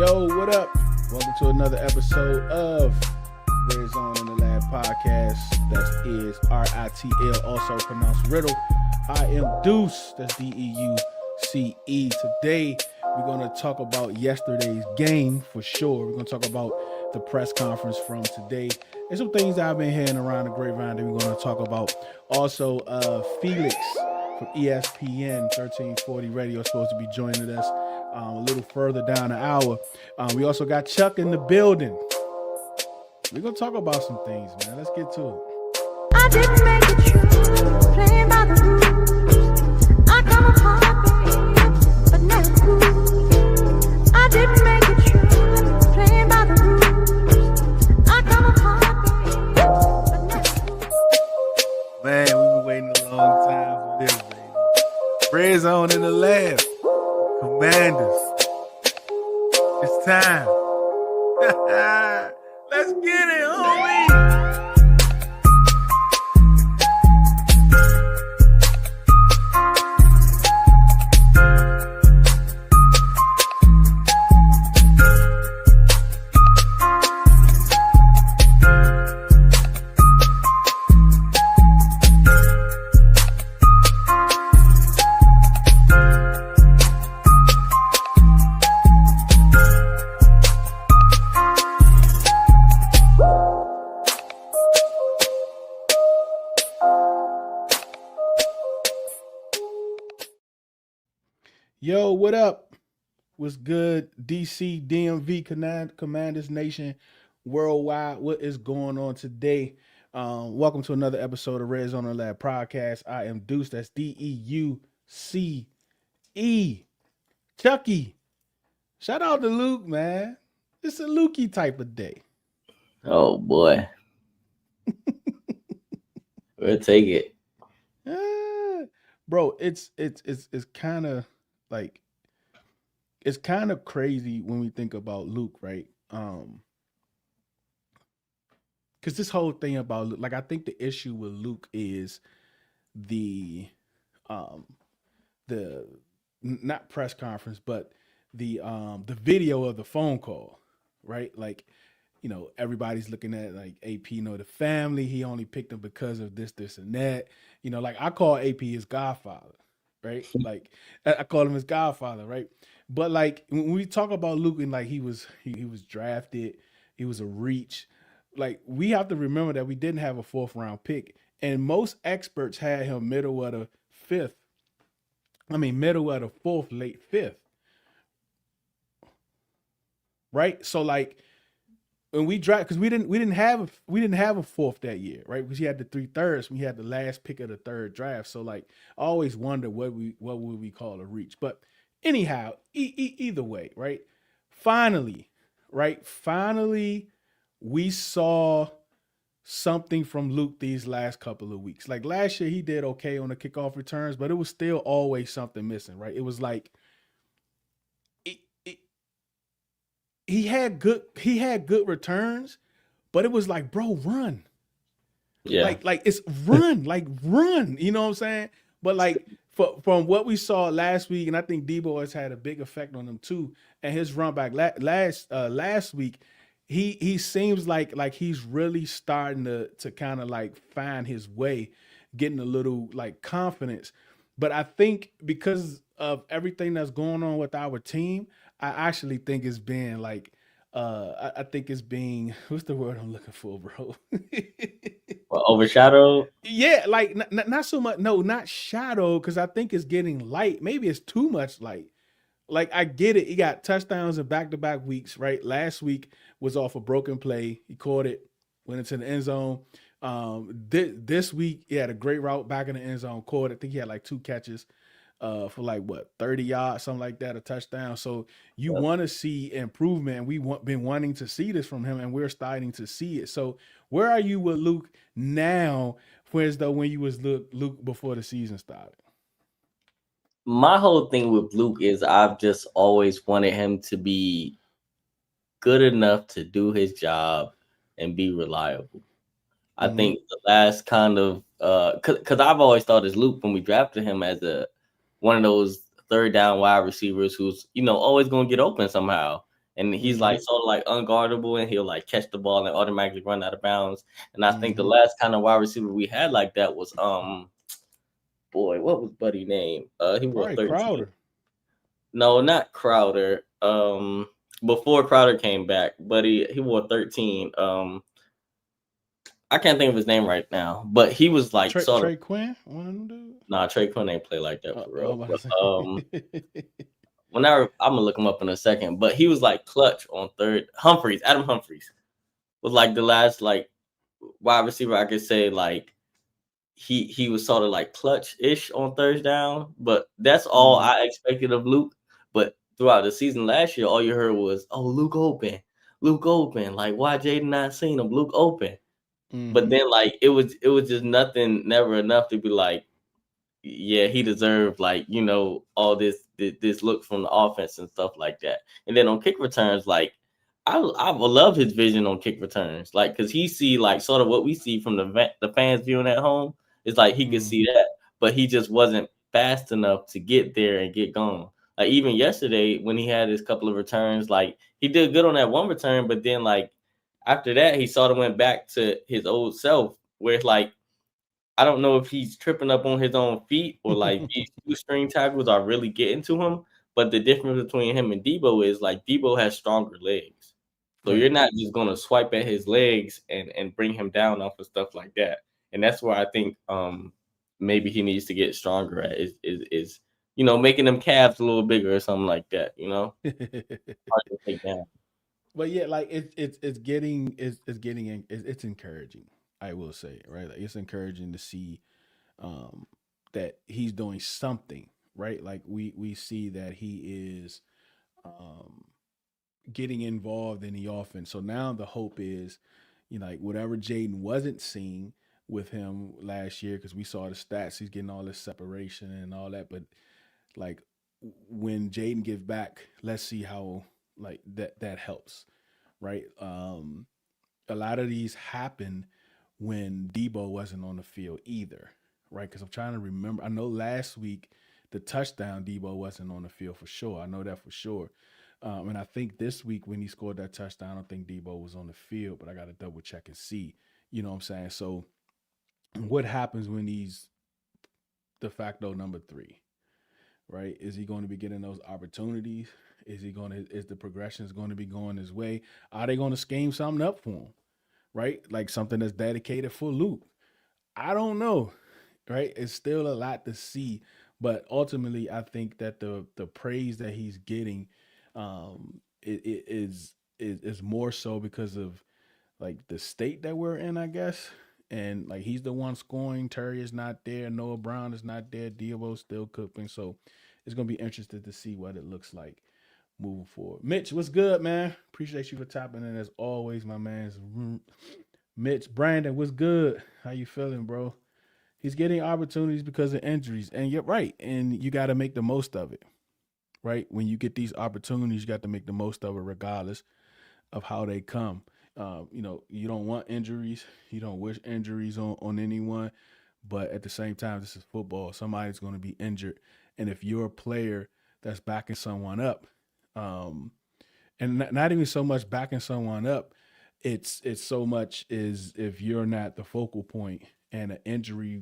Yo, what up? Welcome to another episode of Red Zone in the Lab podcast. That is RITL, also pronounced Riddle. I am Deuce, that's Deuce. Today, we're going to talk about yesterday's game for sure. We're going to talk about the press conference from today and some things I've been hearing around the grapevine that we're going to talk about. Also, Felix from ESPN 1340 Radio is supposed to be joining us a little further down the hour. We also got Chuck in the building. We're going to talk about some things, man. Let's get to it. I didn't make it true, playing by the rules. I come apart, but never cool. I didn't make it true, playing by the rules. I come apart, but never cool. Man, we've been waiting a long time for this, baby. Red Zone in the Lab. Commanders. It's time. Let's get it, homie. Yo, what up? What's good? DC, DMV, Commanders Nation, worldwide. What is going on today? Welcome to another episode of Red Zone in the Lab podcast. I am Deuce. That's Deuce. Chucky. Shout out to Luke, man. It's a Lukey type of day. Oh boy. We'll take it. Bro, it's kind of like, it's kind of crazy when we think about Luke, right? Because this whole thing about Luke, like, I think the issue with Luke is the not press conference, but the video of the phone call, right? Like, you know, everybody's looking at like AP, you know, the family, he only picked him because of this, and that. You know, like, I call AP his godfather. Right, like I call him his godfather, right? But like when we talk about Luke and like he was drafted, he was a reach. Like, we have to remember that we didn't have a 4th round pick, and most experts had him middle of the 4th, late 5th, right? So like when we draft, because we didn't have a 4th that year, right? Because he had the 3/3. We had the last pick of the 3rd draft. So like, I always wonder what would we call a reach. But anyhow, either way, right? Finally, we saw something from Luke these last couple of weeks. Like last year, he did okay on the kickoff returns, but it was still always something missing, right? It was like he had good returns, but it was like, bro, run. Yeah. Like it's run, run. You know what I'm saying? But like from what we saw last week, and I think Debo has had a big effect on him too, and his run back last week, he seems like he's really starting to kind of like find his way, getting a little like confidence. But I think because of everything that's going on with our team, I actually think it's being like, I think it's being, what's the word I'm looking for, bro? Well, overshadowed? Yeah, like not so much. No, not shadow, because I think it's getting light. Maybe it's too much light. Like, I get it. He got touchdowns in back-to-back weeks, right? Last week was off a broken play. He caught it, went into the end zone. This week, he had a great route back in the end zone, caught it. I think he had like 2 catches. For like 30 yards, something like that, a touchdown. So you want to see improvement, and we've been wanting to see this from him, and we're starting to see it. So where are you with Luke now, whereas though when you was Luke before the season started? My whole thing with Luke is I've just always wanted him to be good enough to do his job and be reliable. I think the last kind of because I've always thought as Luke when we drafted him as one of those third down wide receivers who's always going to get open somehow. And he's like sort of like unguardable, and he'll like catch the ball and automatically run out of bounds. And I think the last kind of wide receiver we had like that was boy, what was Buddy name? He wore Probably 13. Crowder. No, not Crowder. Before Crowder came back, but he wore 13. I can't think of his name right now, but he was like Trey Quinn. One of them dudes. Nah, Trey Quinn ain't play like that for real. But, I'm gonna look him up in a second. But he was like clutch on third. Adam Humphries was like the last like wide receiver I could say like he was sort of like clutch-ish on third down. But that's all I expected of Luke. But throughout the season last year, all you heard was, "Oh, Luke open. Like, why Jaden not seen him? Luke open." But then like it was just nothing, never enough to be like, yeah, he deserved like, all this look from the offense and stuff like that. And then on kick returns, like I love his vision on kick returns, like because he see like sort of what we see from the fans viewing at home. It's like he could see that, but he just wasn't fast enough to get there and get gone. Like even yesterday when he had his couple of returns, like he did good on that one return, but then like after that he sort of went back to his old self, where it's like I don't know if he's tripping up on his own feet or like these two string tackles are really getting to him. But the difference between him and Debo is like Debo has stronger legs. So you're not just gonna swipe at his legs and bring him down off of stuff like that. And that's where I think maybe he needs to get stronger at is making them calves a little bigger or something like that, hard to take down. But yeah, like it's encouraging. I will say, right? Like it's encouraging to see that he's doing something, right? Like we see that he is getting involved in the offense. So now the hope is, like whatever Jaden wasn't seeing with him last year, because we saw the stats, he's getting all this separation and all that. But like when Jaden gets back, let's see how like that helps, right? A lot of these happen when Debo wasn't on the field either, right? Because I'm trying to remember. I know last week the touchdown Debo wasn't on the field for sure. I know that for sure. And I think this week when he scored that touchdown, I don't think Debo was on the field, but I got to double check and see. You know what I'm saying? So what happens when he's de facto number 3, right? Is he going to be getting those opportunities? Is the progressions going to be going his way? Are they going to scheme something up for him? Right? Like something that's dedicated for Luke. I don't know. Right? It's still a lot to see. But ultimately, I think that the praise that he's getting it is more so because of like the state that we're in, I guess. And like he's the one scoring. Terry is not there. Noah Brown is not there. Debo's still cooking. So it's gonna be interesting to see what it looks like moving forward. Mitch, what's good, man? Appreciate you for tapping in as always, my man. Mitch, Brandon, what's good? How you feeling, bro? He's getting opportunities because of injuries, and you're right. And you got to make the most of it, right? When you get these opportunities, you got to make the most of it, regardless of how they come. You don't want injuries. You don't wish injuries on anyone, but at the same time, this is football. Somebody's going to be injured, and if you're a player that's backing someone up, and not even so much backing someone up, it's so much is if you're not the focal point and an injury,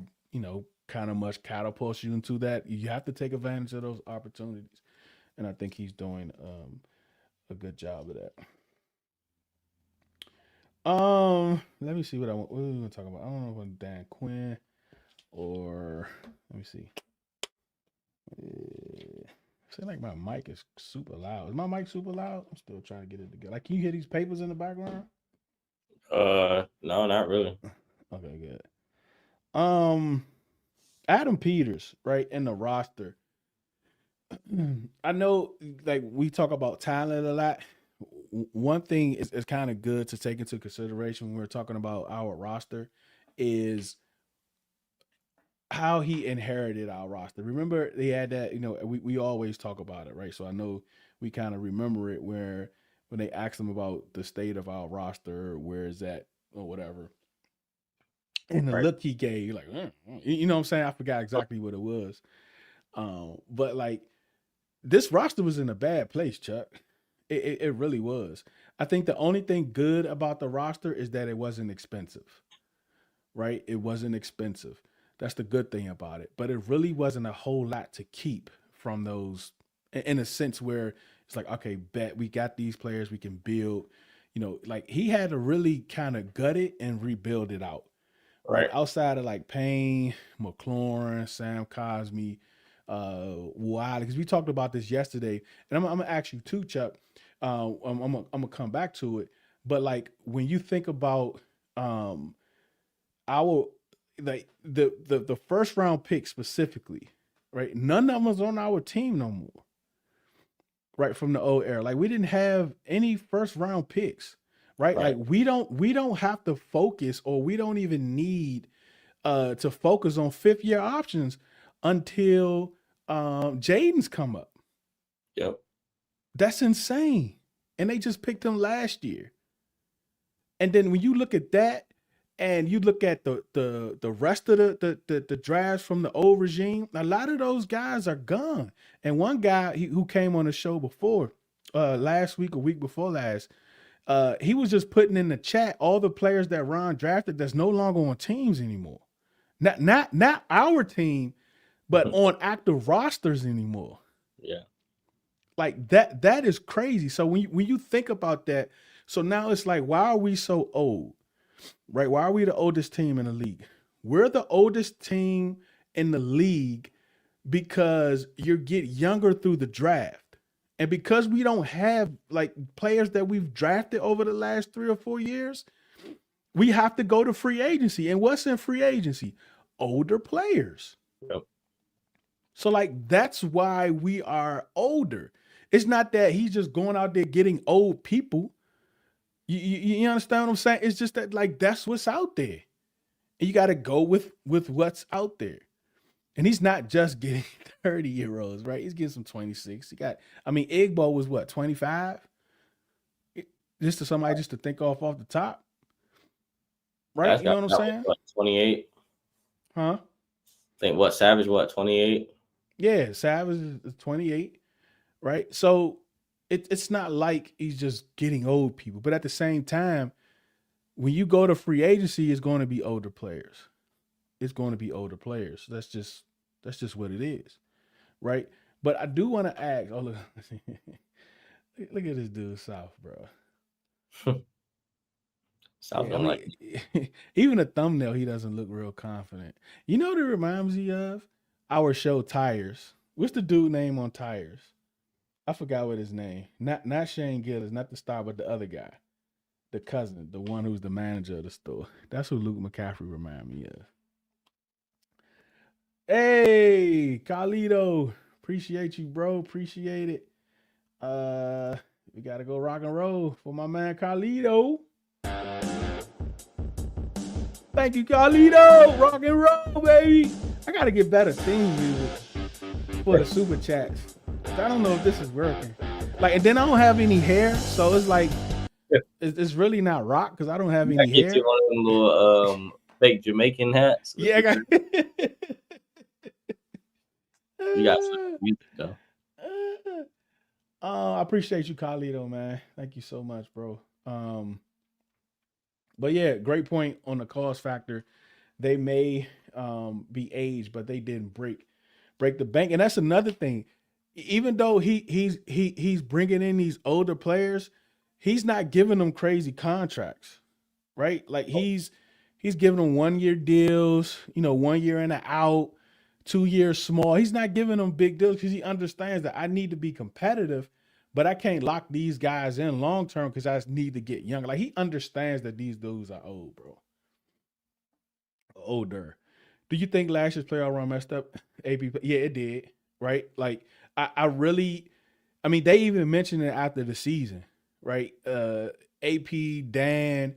kind of much catapults you into that, you have to take advantage of those opportunities. And I think he's doing a good job of that. Let me see what we want to talk about. I don't know if I'm Dan Quinn or let me see. I feel like my mic is super loud. Is my mic super loud? I'm still trying to get it together. Like, can you hear these papers in the background? No, not really. Okay, good. Adam Peters, right, in the roster. I know, like, we talk about talent a lot. One thing is kind of good to take into consideration when we're talking about our roster is how he inherited our roster. Remember, they had that, we always talk about it, right? So I know we kind of remember it where when they asked him about the state of our roster, where is that or whatever. And the look he gave, like, you know what I'm saying? I forgot exactly what it was. But like, this roster was in a bad place, Chuck. It really was. I think the only thing good about the roster is that it wasn't expensive, right? It wasn't expensive. That's the good thing about it. But it really wasn't a whole lot to keep from those, in a sense where it's like, okay, bet we got these players we can build. Like he had to really kind of gut it and rebuild it out, right? Right. Outside of like Payne, McLaurin, Sam Cosme, Wiley, because we talked about this yesterday, and I'm gonna ask you too, Chuck. I'm gonna come back to it, but like when you think about our like the first round pick specifically, right? None of them was on our team no more, right? From the old era, like we didn't have any first round picks, right? Right. Like we don't have to focus, or we don't even need to focus on fifth year options until Jaden's come up. Yep. That's insane. And they just picked him last year. And then when you look at that, and you look at the rest of the drafts from the old regime, a lot of those guys are gone. And one guy who came on the show before, last week or week before last, he was just putting in the chat all the players that Ron drafted that's no longer on teams anymore. Not our team, but on active rosters anymore. Yeah. Like that is crazy. So when you think about that, so now it's like, why are we so old? Right? Why are we the oldest team in the league? We're the oldest team in the league because you get younger through the draft. And because we don't have like players that we've drafted over the last 3 or 4 years, we have to go to free agency. And what's in free agency? Older players. Yep. So like that's why we are older. It's not that he's just going out there getting old people. You understand what I'm saying? It's just that like that's what's out there. And you got to go with what's out there. And he's not just getting 30-year-olds, right? He's getting some 26. Igbo was what, 25? Just to somebody just to think off the top. Right? You know what I'm saying? 28. Huh? Savage, 28? Yeah, Savage is 28, right? So it's not like he's just getting old people, but at the same time, when you go to free agency, it's going to be older players. It's going to be older players. That's just what it is, right? But I do want to ask. Oh, look, look at this dude, South, bro. South, yeah, even the thumbnail, he doesn't look real confident. You know what it reminds me of? Our show Tires. What's the dude name on Tires? I forgot what his name. Not Shane Gillis, not the star, but the other guy. The cousin, the one who's the manager of the store. That's who Luke McCaffrey remind me of. Hey, Carlito. Appreciate you, bro. Appreciate it. We gotta go rock and roll for my man Carlito. Thank you, Carlito. Rock and roll, baby. I gotta get better theme music for the super chats. I don't know if this is working. Like, and then I don't have any hair, so it's like it's really not rock because I don't have any hair. Get you one of them little fake Jamaican hats. Yeah, I got. You got some music though. I appreciate you, Carlito, man. Thank you so much, bro. But yeah, great point on the cost factor. They may be aged, but they didn't break the bank, and that's another thing. Even though he's bringing in these older players, he's not giving them crazy contracts, right? Like he's giving them 1-year deals, 1 year in and out, 2 years small. He's not giving them big deals because he understands that I need to be competitive, but I can't lock these guys in long term because I need to get younger. Like he understands that these dudes are old, bro. Older. Do you think last year's playoff run messed up? AP? Yeah, it did. Right? Like they even mentioned it after the season, right? AP, Dan,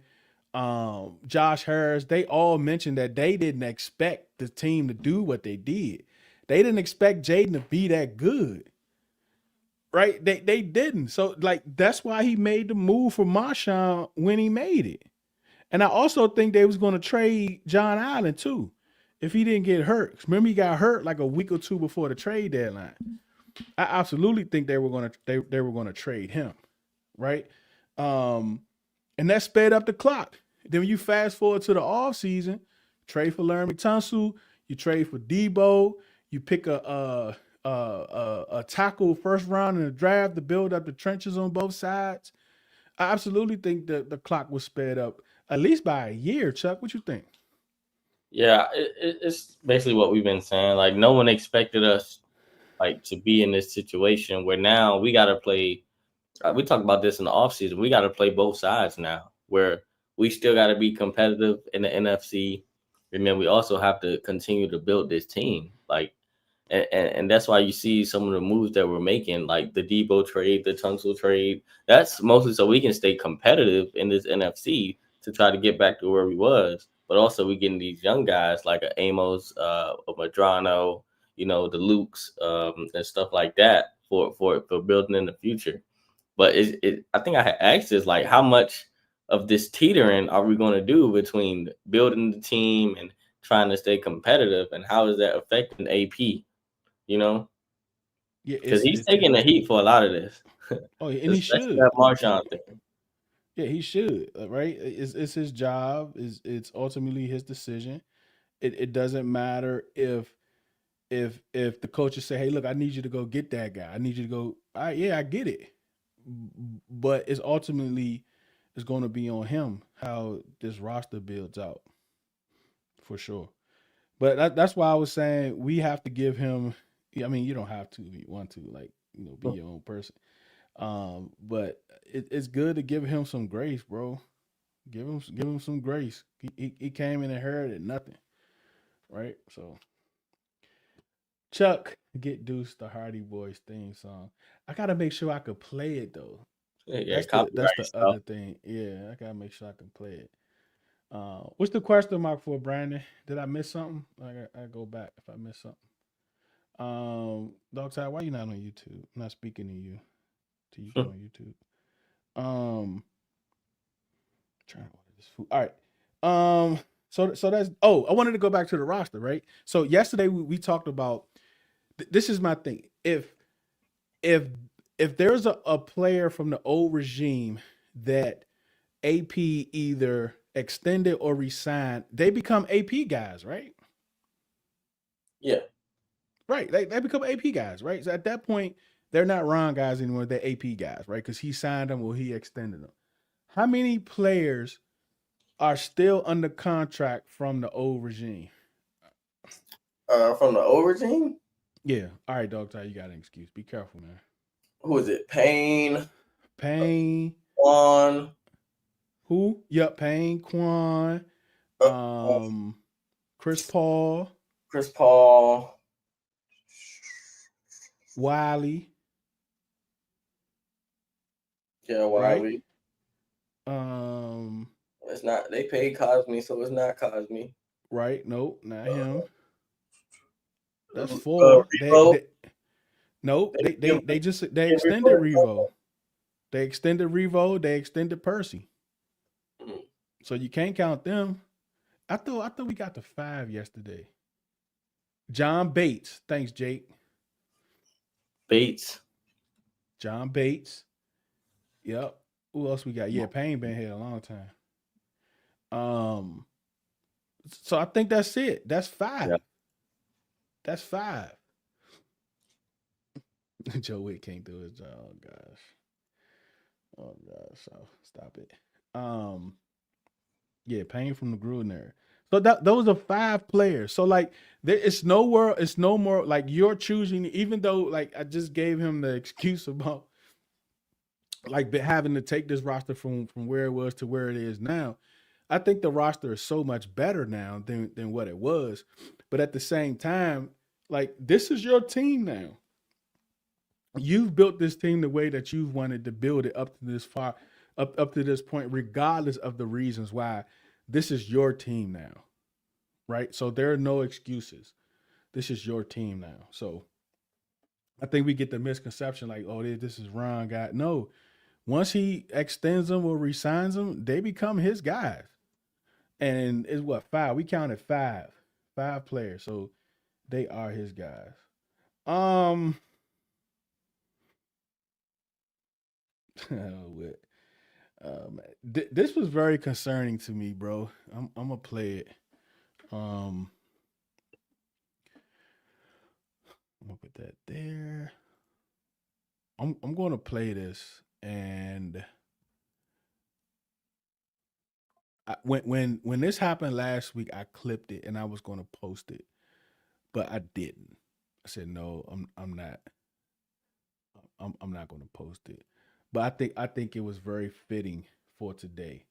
Josh Harris, they all mentioned that they didn't expect the team to do what they did. They didn't expect Jaden to be that good. Right? They didn't. So like that's why he made the move for Marshawn when he made it. And I also think they was going to trade John Allen too, if he didn't get hurt. Remember he got hurt like a week or two before the trade deadline. I absolutely think they were going to trade him. right? And that sped up the clock. Then when you fast forward to the off season, trade for Laramie Tunsil, you trade for Debo, you pick a tackle first round in the draft to build up the trenches on both sides. I absolutely think that the clock was sped up at least by a year. Chuck, what you think? Yeah, it's basically what we've been saying. Like no one expected us like to be in this situation where now we got to play. We talked about this in the offseason. We got to play both sides now, where we still got to be competitive in the NFC, and then we also have to continue to build this team. Like, and that's why you see some of the moves that we're making, like the Debo trade, the Tunsil trade. That's mostly so we can stay competitive in this NFC to try to get back to where we was. But also we getting these young guys like a Amos, a Madrano, the Lukes, and stuff like that for building in the future. But I think I had asked this like, how much of this teetering are we going to do between building the team and trying to stay competitive, and how is that affecting AP? You know, Yeah, because he's taking the heat for a lot of this, oh, and he especially should. that Marshawn thing. Yeah, he should. Right? It's his job. It's ultimately his decision. It doesn't matter if the coaches say, "Hey, look, I need you to go get that guy. I need you to go." All right, yeah, I get it, but it's going to be on him how this roster builds out for sure. But that's why I was saying we have to give him. I mean, you don't have to if you want to, like be your own person. But it's good to give him some grace, bro. Give him some grace. He came in and inherited nothing, right? So Chuck, get Deuce the Hardy Boys theme song. I gotta make sure I could play it though. Yeah, That's the copyright stuff. other thing. Yeah, I gotta make sure I can play it. What's the question mark for Brandon? Did I miss something? I go back if I miss something. Dog Tide, why you not on YouTube? I'm not speaking to you. Till you get on YouTube. Trying to order this food. All right. So that's. Oh, I wanted to go back to the roster, right? So yesterday we talked about. This is my thing. If if there's a player from the old regime that AP either extended or resigned, they become AP guys, right? Yeah, Right. They become AP guys, right? So at that point, they're not Ron guys anymore. They're AP guys, right? Because he signed them or he extended them. How many players are still under contract from the old regime? from the old regime. Yeah. All right, dog. You got an excuse. Be careful, man. Who is it? Payne, Payne. Quan, Who? Yep. Payne. Quan. uh, Chris Paul. Chris Paul. Wiley. Yeah, Right. Wiley. It's not. They paid Cosme, so it's not Cosme. Right. Nope. Not him. That's four. Revo. Nope. They They just they extended Revo. Revo. They extended Revo. They extended Percy. Mm. So you can't count them. I thought we got to five yesterday. John Bates. Thanks, Jake. Bates. John Bates. Yep. Who else we got? Yeah, Payne been here a long time. So I think that's it. That's five. Yeah. That's five. Joe Witt can't do his job. Oh gosh. Oh gosh. So stop it. Yeah, Payne from the Gruden. So those are five players. So like it's no more like you're choosing, even though like I just gave him the excuse about like having to take this roster from where it was to where it is now. I think the roster is so much better now than what it was. But at the same time, like this is your team now. You've built this team the way that you've wanted to build it up to this far, up to this point, regardless of the reasons why. This is your team now, right? So there are no excuses. This is your team now. So I think we get the misconception like, oh, this is Ron guy. No, once he extends them or resigns them, they become his guys. And it's what, five? We counted five players. So they are his guys. With, this was very concerning to me, bro. I'm gonna play it. Um, I'm gonna put that there. I'm going to play this, and when this happened last week, I clipped it and I was going to post it, but I didn't. I said no, I'm not. I'm not going to post it. But I think it was very fitting for today.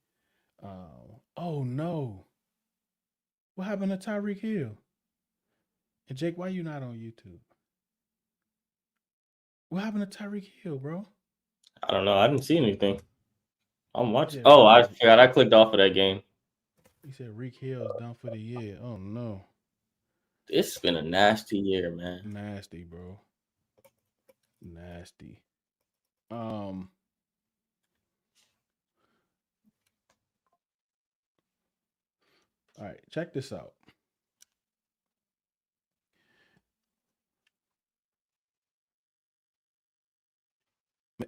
Oh no, what happened to Tyreek Hill? And Jake, why you not on YouTube? What happened to Tyreek Hill, bro? I don't know. I didn't see anything. I'm He watching. said Oh, I Rick. forgot. I clicked off of that game. He said Rick Hill is done for the year. Oh no, It's been a nasty year, man. nasty, bro, nasty. Um, all right, check this out.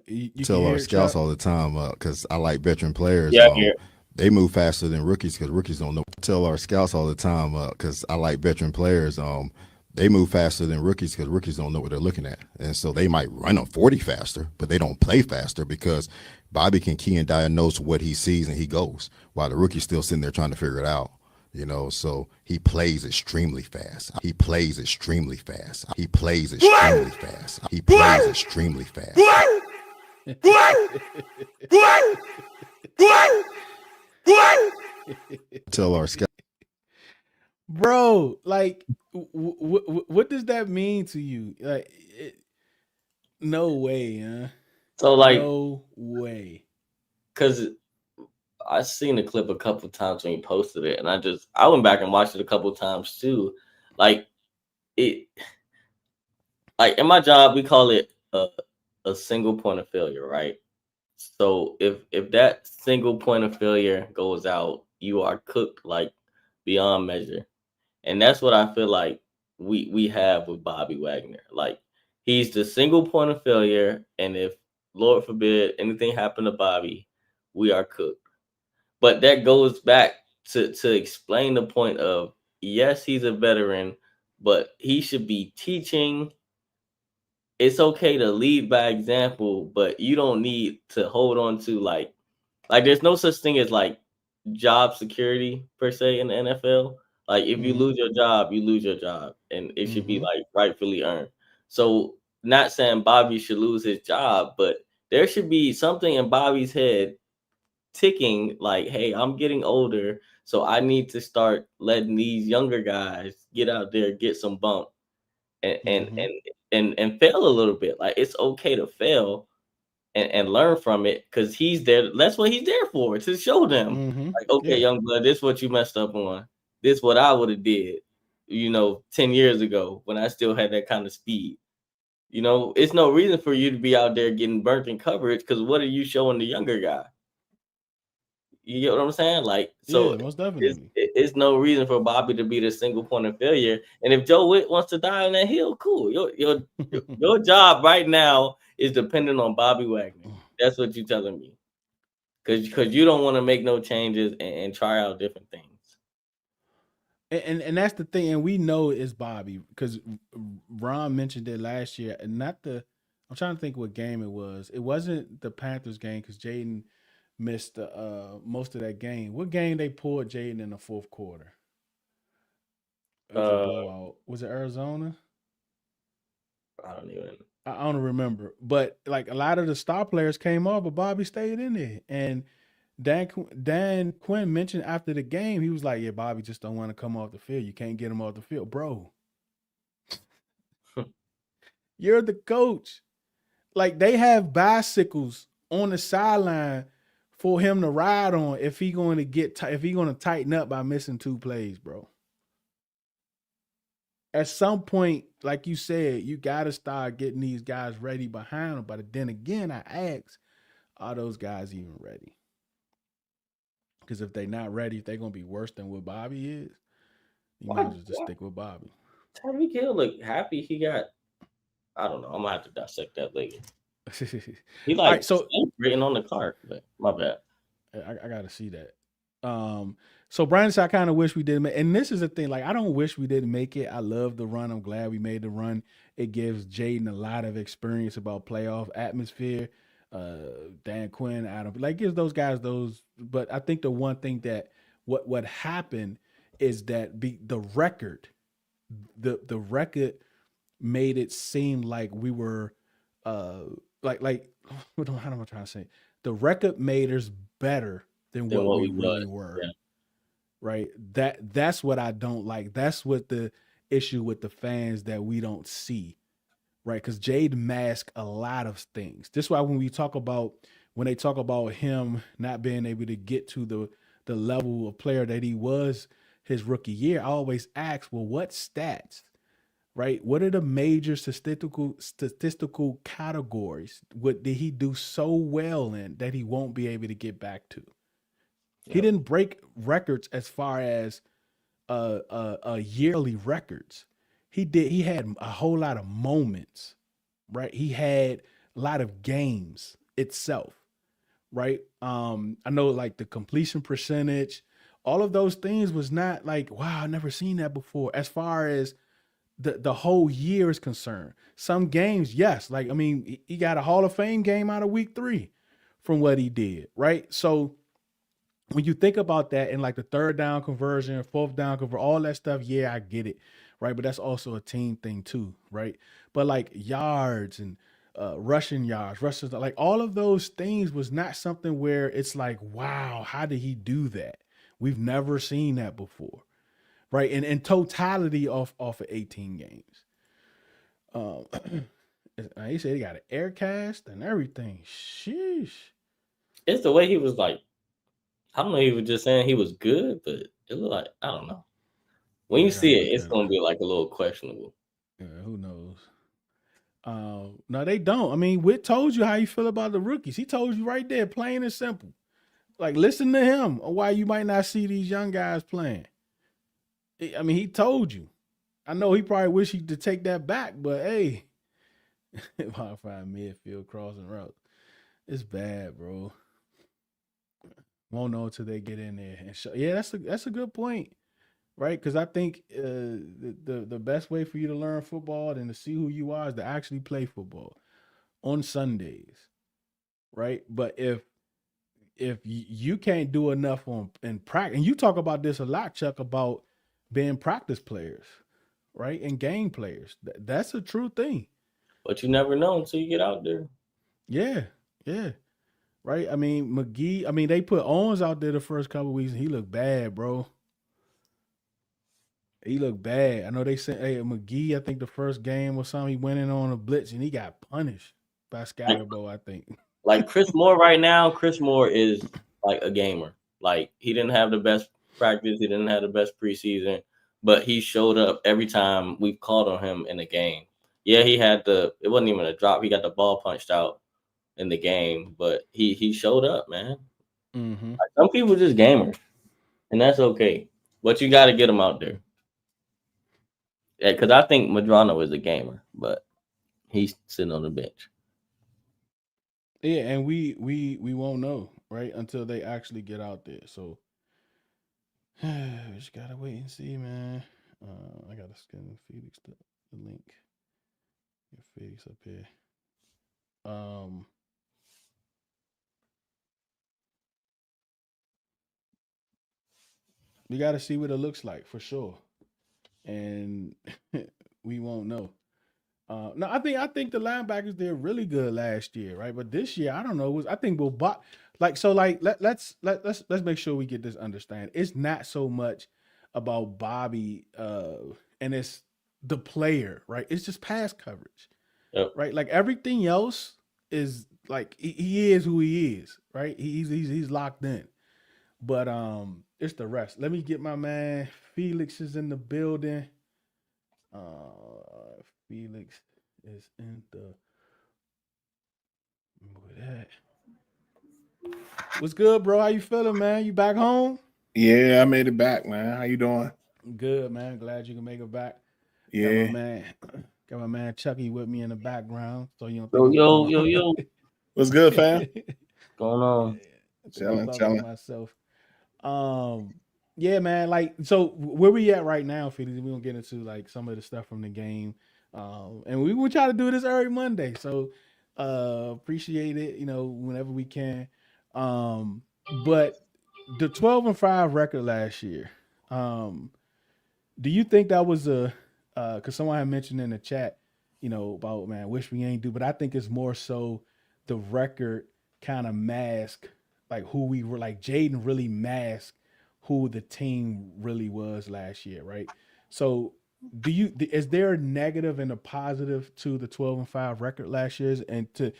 You can Tell our hear it, scouts Chuck. all the time because I like veteran players. Yeah, here. They move faster than rookies because rookies don't know. Tell our scouts all the time because I like veteran players. They move faster than rookies because rookies don't know what they're looking at, and so they might run a 40 faster, but they don't play faster because Bobby can key and diagnose what he sees and he goes, while the rookie's still sitting there trying to figure it out. So he plays extremely fast. He plays extremely fast. He plays extremely fast. He plays extremely fast. Tell our scouts. Bro, like, what does that mean to you? Like, no way, huh? So like, No way. cause I seen the clip a couple times when he posted it, and I went back and watched it a couple times too. Like it, like in my job we call it a single point of failure, right? So if that single point of failure goes out, you are cooked like beyond measure. And that's what I feel like we have with Bobby Wagner. Like he's the single point of failure, and if Lord forbid anything happened to Bobby, we are cooked. But that goes back to explain the point of yes, he's a veteran, but he should be teaching. It's okay to lead by example, but you don't need to hold on to like there's no such thing as like job security per se in the NFL. Like if you Mm-hmm. lose your job, you lose your job, and it should be Mm-hmm. like rightfully earned. So not saying Bobby should lose his job, but there should be something in Bobby's head ticking like, hey, I'm getting older, so I need to start letting these younger guys get out there, get some bump, and and Mm-hmm. and and fail a little bit. Like it's okay to fail and learn from it because he's there. That's what he's there for, to show them, Mm-hmm. like, okay, Yeah. young blood, this what you messed up on. This what I would have did, 10 years ago when I still had that kind of speed. It's no reason for you to be out there getting burnt in coverage because what are you showing the younger guy? You get what I'm saying? Like, Yeah, so most it's definitely. it's no reason for Bobby to be the single point of failure. And if Joe Witt wants to die on that hill, cool. Your job right now is dependent on Bobby Wagner. That's what you're telling me. Because you don't want to make no changes and try out different things. And that's the thing, and we know it's Bobby because Ron mentioned it last year, and not the. I'm trying to think what game it was. It wasn't the Panthers game because Jaden missed most of that game. What game they pulled Jaden in the fourth quarter? It was a Uh, blowout. Was it Arizona? I don't even. I don't remember, but like a lot of the star players came off, but Bobby stayed in there. And Dan Quinn mentioned after the game, he was like, "Yeah, Bobby just don't want to come off the field. You can't get him off the field, bro. You're the coach. Like they have bicycles on the sideline for him to ride on if he going to if he going to tighten up by missing 2 plays, bro. At some point, like you said, you got to start getting these guys ready behind them. But then again, I ask, are those guys even ready? Because if they're not ready, if they're gonna be worse than what Bobby is, you might Why? as well just Why? stick with Bobby. Tyreek Hill look happy. He got. I don't know. I'm gonna have to dissect that later. He All like right, so written on the card, but my bad. I got to see that. So Brian said, I kind of wish we didn't make, and this is the thing, like I don't wish we didn't make it. I love the run. I'm glad we made the run. It gives Jaden a lot of experience about playoff atmosphere. Dan Quinn, Adam, like gives those guys those. But I think the one thing that what happened is that the record, the record made it seem like we were uh like what am I trying to say? The record made us better than Then what what we we really was. were. Yeah. Right? That's what I don't like. That's what the issue with the fans that we don't see. Right? Because Jade masked a lot of things. This is why when they talk about him not being able to get to the level of player that he was his rookie year, I always ask, well, what stats? Right? What are the major statistical categories? What did he do so well in that he won't be able to get back to? He didn't break records as far as yearly records. He had a whole lot of moments, right? He had a lot of games itself, right? I know like the completion percentage, all of those things was not like, wow, I never seen that before. As far as the whole year is concerned. Some games, yes. Like, I mean, he got a Hall of Fame game out of week 3 from what he did, right? So when you think about that and like the third down conversion, fourth down conversion, all that stuff, yeah, I get it, right? But that's also a team thing too, right? But like yards and rushing yards, rushes, like all of those things was not something where it's like, wow, how did he do that? We've never seen that before, right? And in totality off of 18 games. He said he got an air cast and everything. Sheesh. It's the way he was like, I don't know, he was just saying he was good, but it looked like, I don't know. When you see it, it's gonna be like a little questionable. Yeah, who knows? No, they don't. I mean, Whit told you how you feel about the rookies. He told you right there, plain and simple. Like, listen to him on why you might not see these young guys playing. I mean, he told you. I know he probably wish he could take that back, but hey, Wi-Fi midfield crossing routes. It's bad, bro. Won't know until they get in there and show. Yeah, that's a good point, right? Because I think the best way for you to learn football and to see who you are is to actually play football on Sundays, right? But if you can't do enough in practice, and you talk about this a lot, Chuck, about being practice players, right, and game players. That's a true thing. But you never know until you get out there. Yeah, yeah. Right? I mean, McGee, they put Owens out there the first couple of weeks and he looked bad, bro. He looked bad. I know they said, hey, McGee, I think the first game or something, he went in on a blitz and he got punished by Scatterbo, I think. Like Chris Moore right now, Chris Moore is like a gamer. Like he didn't have the best practice, he didn't have the best preseason, but he showed up every time we've called on him in the game. Yeah, it wasn't even a drop. He got the ball punched out in the game, but he showed up, man. Mm-hmm. Like, some people just gamers, and that's okay. But you got to get them out there. Yeah, because I think Madrano is a gamer, but he's sitting on the bench. Yeah, and we won't know, right, until they actually get out there. So we just gotta wait and see, man. I gotta send Felix the link. Get Felix up here. We gotta see what it looks like for sure, and we won't know. No, I think the linebackers did really good last year, right? But this year, I don't know. I think we'll let's make sure we get this understand. It's not so much about Bobby and it's the player, right? It's just pass coverage, right? Like everything else is like he is who he is, right? He's locked in, but it's the rest. Let me get my man Felix is in the building. Felix is in the that. What's good, bro? How you feeling, man? You back home? Yeah, I made it back, man. How you doing? Good, man. Glad you can make it back. Yeah, man. Got my man Chucky with me in the background, so you don't Yo, think yo, yo, yo. What's good, fam? Going on? Chilling, What's up chilling. with myself? Yeah, man. Like, so where we at right now, Felix? We gonna get into like some of the stuff from the game, and we will try to do this every Monday. So, appreciate it. Whenever we can. But the 12-5 record last year. Do you think that was because someone had mentioned in the chat, about, man, wish we ain't do, but I think it's more so the record kind of mask like who we were, like Jaden really masked who the team really was last year, right? So is there a negative and a positive to the 12-5 record last year's, and to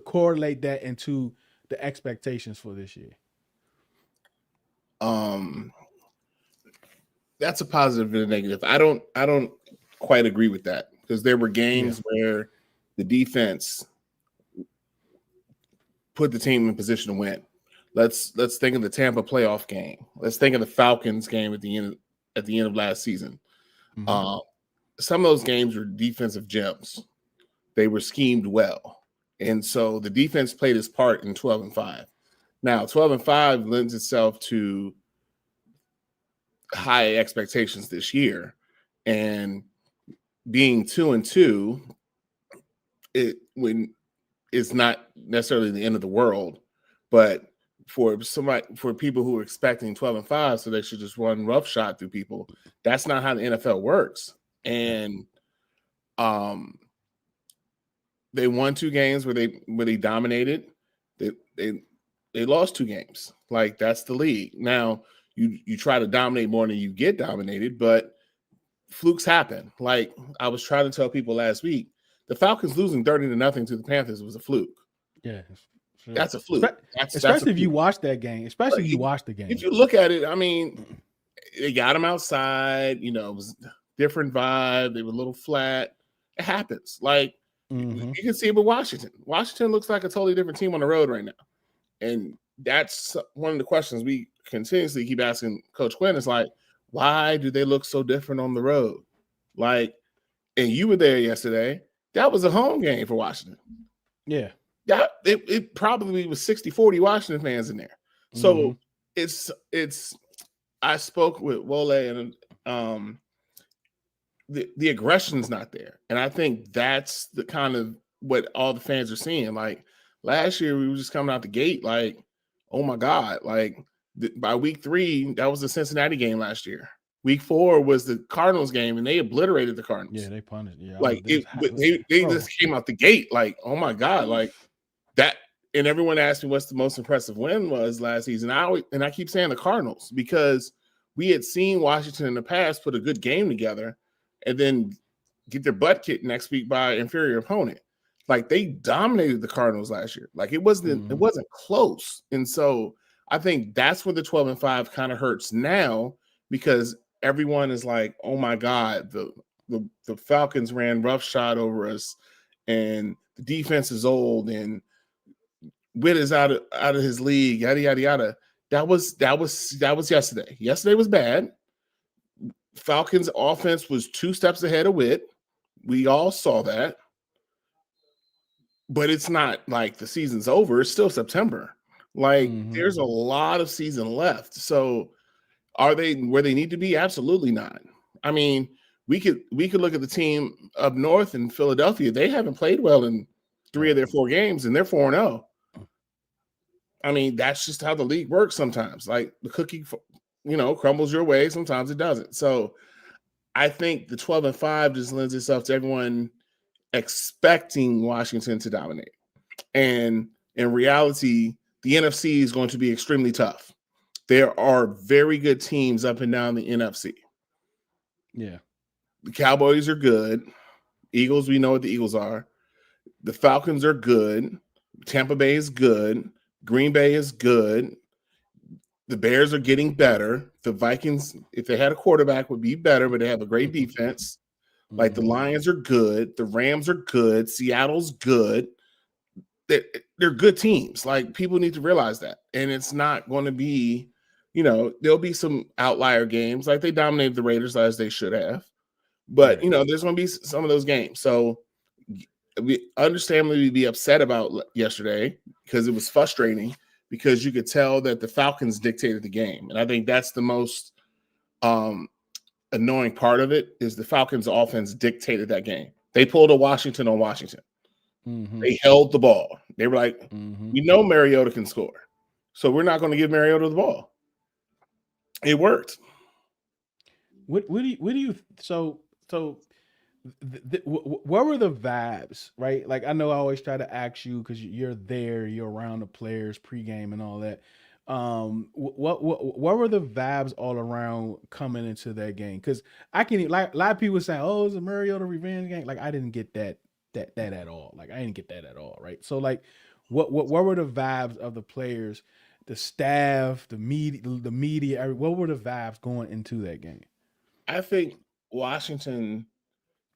correlate that into the expectations for this year? That's a positive and a negative. I don't quite agree with that, because there were games where the defense put the team in position to win. Let's think of the Tampa playoff game. Let's think of the Falcons game at the end of last season. Mm-hmm. Some of those games were defensive gems. They were schemed well, and so the defense played its part in 12-5. Now, 12-5 lends itself to high expectations this year, and being 2-2, it's not necessarily the end of the world, but for people who are expecting 12-5, so they should just run roughshod through people, that's not how the NFL works. And they won 2 games where they dominated. They lost 2 games. Like, that's the league. Now, you try to dominate more than you get dominated, but flukes happen. Like, I was trying to tell people last week, the Falcons losing 30-0 to the Panthers was a fluke. Yeah, sure. That's a fluke. Especially if you watch that game. Especially if you watch the game. If you look at it, I mean, they got them outside. It was a different vibe. They were a little flat. It happens. Like, you can see it with Washington. Washington looks like a totally different team on the road right now. And that's one of the questions we continuously keep asking Coach Quinn, is like, why do they look so different on the road? Like, and you were there yesterday. That was a home game for Washington. Yeah. Yeah, it probably was 60-40 Washington fans in there. So it's I spoke with Wole, and the aggression's not there. And I think that's the kind of what all the fans are seeing. Like, last year we were just coming out the gate like, oh my God, like by week 3, that was the Cincinnati game last year. Week 4 was the Cardinals game, and they obliterated the Cardinals. Yeah, they punted. Yeah, like they just came out the gate like, oh my God, like that. And everyone asked me what's the most impressive win was last season. I keep saying the Cardinals, because we had seen Washington in the past put a good game together and then get their butt kicked next week by an inferior opponent. Like, they dominated the Cardinals last year. Like, it wasn't close. And so I think that's where the 12-5 kind of hurts now, because everyone is like, oh my God, the Falcons ran roughshod over us, and the defense is old, and Witt is out of his league, yada yada yada. That was yesterday. Yesterday was bad. Falcons offense was 2 steps ahead of Witt. We all saw that. But it's not like the season's over. It's still September. Like, there's a lot of season left. So are they where they need to be? Absolutely not. I mean, we could look at the team up north in Philadelphia. They haven't played well in 3 of their 4 games, and they're 4-0. I mean, that's just how the league works sometimes. Like, the cookie, crumbles your way. Sometimes it doesn't. So I think the 12-5 just lends itself to everyone expecting Washington to dominate. And in reality, the NFC is going to be extremely tough. There are very good teams up and down the NFC. Yeah. The Cowboys are good. Eagles, we know what the Eagles are. The Falcons are good. Tampa Bay is good. Green Bay is good. The Bears are getting better. The Vikings, if they had a quarterback, would be better, but they have a great defense. Like, the Lions are good. The Rams are good. Seattle's good. They're good teams. Like, people need to realize that. And it's not going to be, there'll be some outlier games. Like, they dominated the Raiders as they should have. But there's going to be some of those games. So we understandably be upset about yesterday because it was frustrating because you could tell that the Falcons dictated the game. And I think that's the most annoying part of it is the Falcons offense dictated that game. They pulled a Washington on Washington. They held the ball. They were like, we know Mariota can score, so we're not going to give Mariota the ball. It worked. What do you what were the vibes, right? Like, I know I always try to ask you because you're there, you're around the players pregame and all that. What were the vibes all around coming into that game? Because I can, like, a lot of people saying, "Oh, it's a Mariota revenge game." Like, I didn't get that at all. Like, I didn't get that at all, right? So, like, what were the vibes of the players, the staff, the media? What were the vibes going into that game? I think Washington,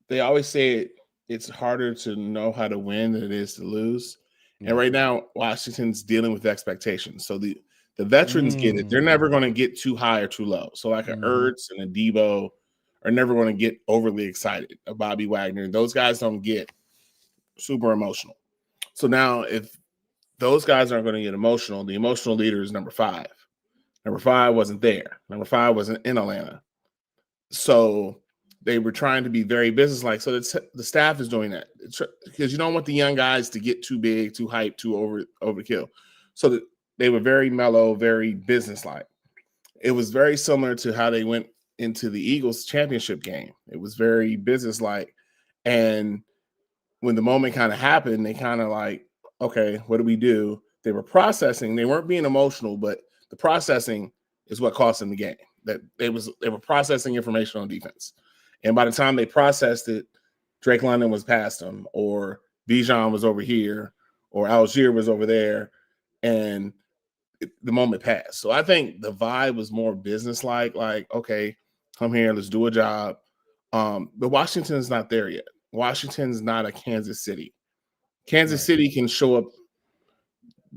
they always say it's harder to know how to win than it is to lose. And right now, Washington's dealing with expectations. So the veterans get it. They're never going to get too high or too low. So like an Ertz and a Debo are never going to get overly excited. A Bobby Wagner, those guys don't get super emotional. So now if those guys aren't going to get emotional, the emotional leader is number 5. Number 5 wasn't there. Number 5 wasn't in Atlanta. So they were trying to be very businesslike. So the staff is doing that because you don't want the young guys to get too big, too hyped, too overkill. So they were very mellow, very businesslike. It was very similar to how they went into the Eagles championship game. It was very businesslike. And when the moment kind of happened, they kind of like, okay, what do we do? They were processing. They weren't being emotional, but the processing is what cost them the game. That they were processing information on defense. And by the time they processed it, Drake London was past them, or Bijan was over here, or Algier was over there, and the moment passed. So I think the vibe was more business-like, like, okay, come here, let's do a job. But Washington's not there yet. Washington's not a Kansas City. Kansas City can show up,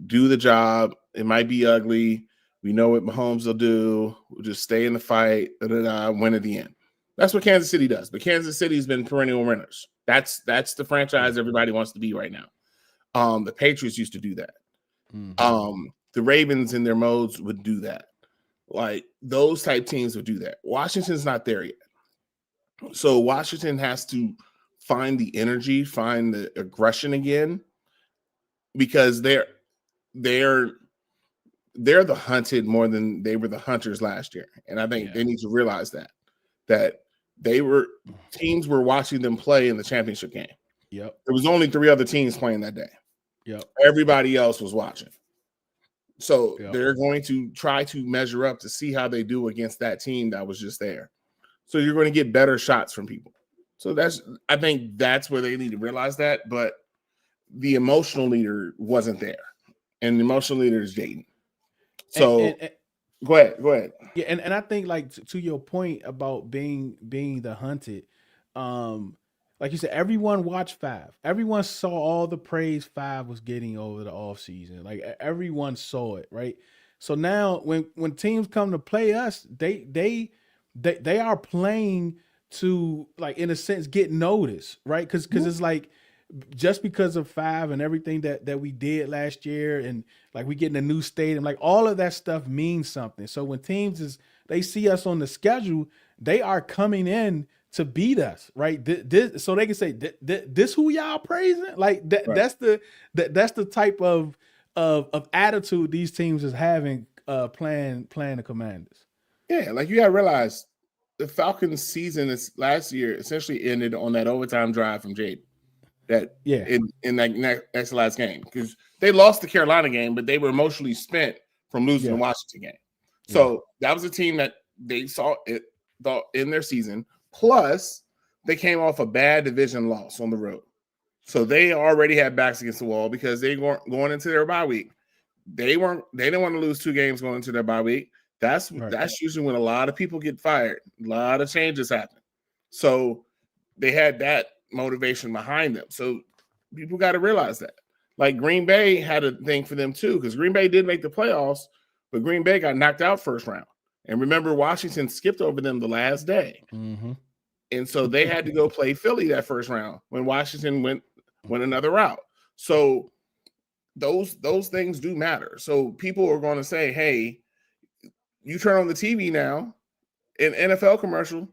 do the job. It might be ugly. We know what Mahomes will do. We'll just stay in the fight, win at the end. That's what Kansas City does. But Kansas City's been perennial winners. That's the franchise everybody wants to be right now. The Patriots used to do that. The Ravens in their modes would do that. Like, those type teams would do that. Washington's not there yet. So Washington has to find the energy, find the aggression again, because they're the hunted more than they were the hunters last year. And I think they need to realize that teams were watching them play in the championship game. Yep. There was only 3 other teams playing that day. Yep. Everybody else was watching. So they're going to try to measure up to see how they do against that team that was just there. So you're going to get better shots from people. So I think that's where they need to realize that. But the emotional leader wasn't there. And the emotional leader is Jaden. So go ahead. Yeah, and I think, like, to your point about being the hunted, like you said, everyone watched 5. Everyone saw all the praise 5 was getting over the offseason. Like, everyone saw it, right? So now when teams come to play us, they are playing to, like, in a sense, get noticed, right? Because it's like, just because of 5 and everything that we did last year, and like we getting a new stadium, like all of that stuff means something. So when teams they see us on the schedule, they are coming in to beat us, right? So they can say, this who y'all praising? Like that, right. That's the type of attitude these teams is having playing the Commanders. Yeah, like, you gotta realize the Falcons season last year essentially ended on that overtime drive from Jaden. In that next last game, because they lost the Carolina game, but they were emotionally spent from losing the Washington game. So that was a team that they saw in their season. Plus, they came off a bad division loss on the road, so they already had backs against the wall because they weren't going into their bye week. They didn't want to lose 2 games going into their bye week. That's usually when a lot of people get fired. A lot of changes happen. So they had that motivation behind them. So people got to realize that. Like, Green Bay had a thing for them too, because Green Bay did make the playoffs, but Green Bay got knocked out first round. And remember, Washington skipped over them the last day. And so they had to go play Philly that first round when Washington went another route. So those things do matter. So people are going to say, hey, you turn on the TV now, in NFL commercial,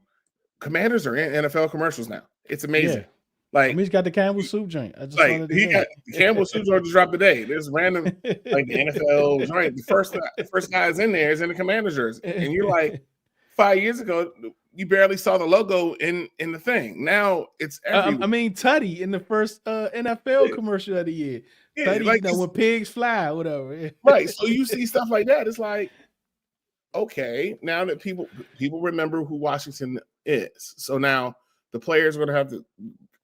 Commanders are in NFL commercials now. It's amazing. Yeah. Like, he's got the Campbell soup joint. I just like wanted to he say. got Campbell soup joint to drop today. There's random like the NFL joint. The first guy is in there is in the Commander jersey, and you're like, 5 years ago, you barely saw the logo in the thing. Now it's everywhere. I mean, Tutty in the first NFL commercial of the year. Yeah, Tutty, like when pigs fly, whatever. Right. So you see stuff like that. It's like, okay, now that people remember who Washington is. So now the players are going to have to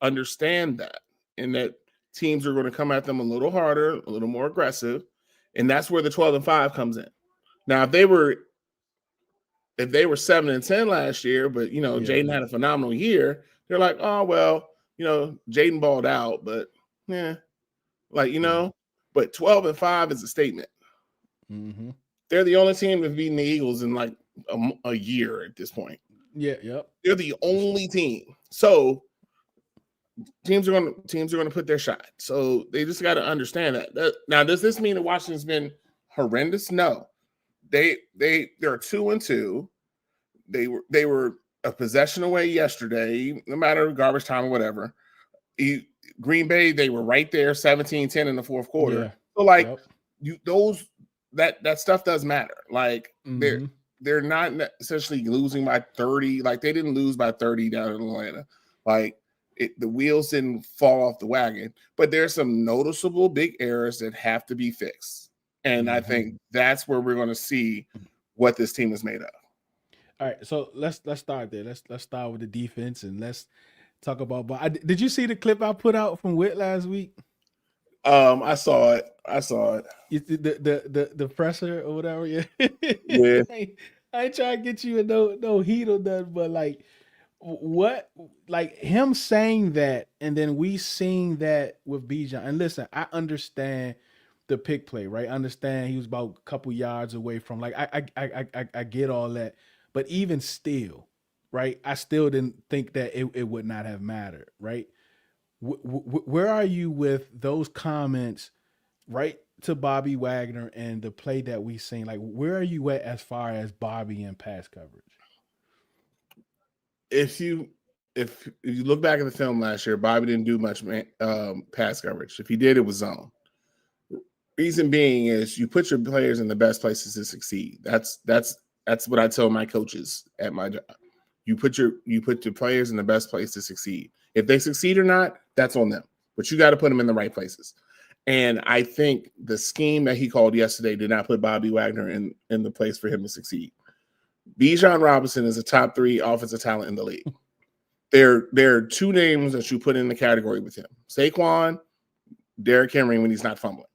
understand that, and that teams are going to come at them a little harder, a little more aggressive, and that's where the 12-5 comes in. Now, if they were 7-10 last year, but Jaden had a phenomenal year, they're like, oh well, Jaden balled out, but yeah, but 12-5 is a statement. Mm-hmm. They're the only team that's beaten the Eagles in like a year at this point. Yeah, yep. They're the only team. So teams are going to put their shot. So they just got to understand that. Now, does this mean that Washington's been horrendous? No. They're 2-2. They were a possession away yesterday, no matter garbage time or whatever. Green Bay, they were right there, 17-10 in the fourth quarter. Yeah. So that stuff does matter. Like they're not essentially losing by 30. Like they didn't lose by 30 down in Atlanta. Like the wheels didn't fall off the wagon, but there's some noticeable big errors that have to be fixed. And I think that's where we're going to see what this team is made of. All right, so let's start there. Let's start with the defense, and let's talk about. Did you see the clip I put out from Witt last week? I saw it. The presser or whatever. Yeah. Yeah. I ain't trying to get you in no heat or nothing, but him saying that, and then we seeing that with Bijan. And listen, I understand the pick play, right? I understand he was about a couple yards away from. I get all that, but even still, right? I still didn't think that it would not have mattered, right? Where are you with those comments, right, to Bobby Wagner and the play that we seen? Like, where are you at as far as Bobby and pass coverage? If you look back at the film last year, Bobby didn't do much pass coverage. If he did, it was zone. Reason being is you put your players in the best places to succeed. That's what I tell my coaches at my job. You put your players in the best place to succeed. If they succeed or not, that's on them. But you got to put them in the right places. And I think the scheme that he called yesterday did not put Bobby Wagner in the place for him to succeed. Bijan Robinson is a top 3 offensive talent in the league. There are 2 names that you put in the category with him: Saquon, Derrick Henry when he's not fumbling.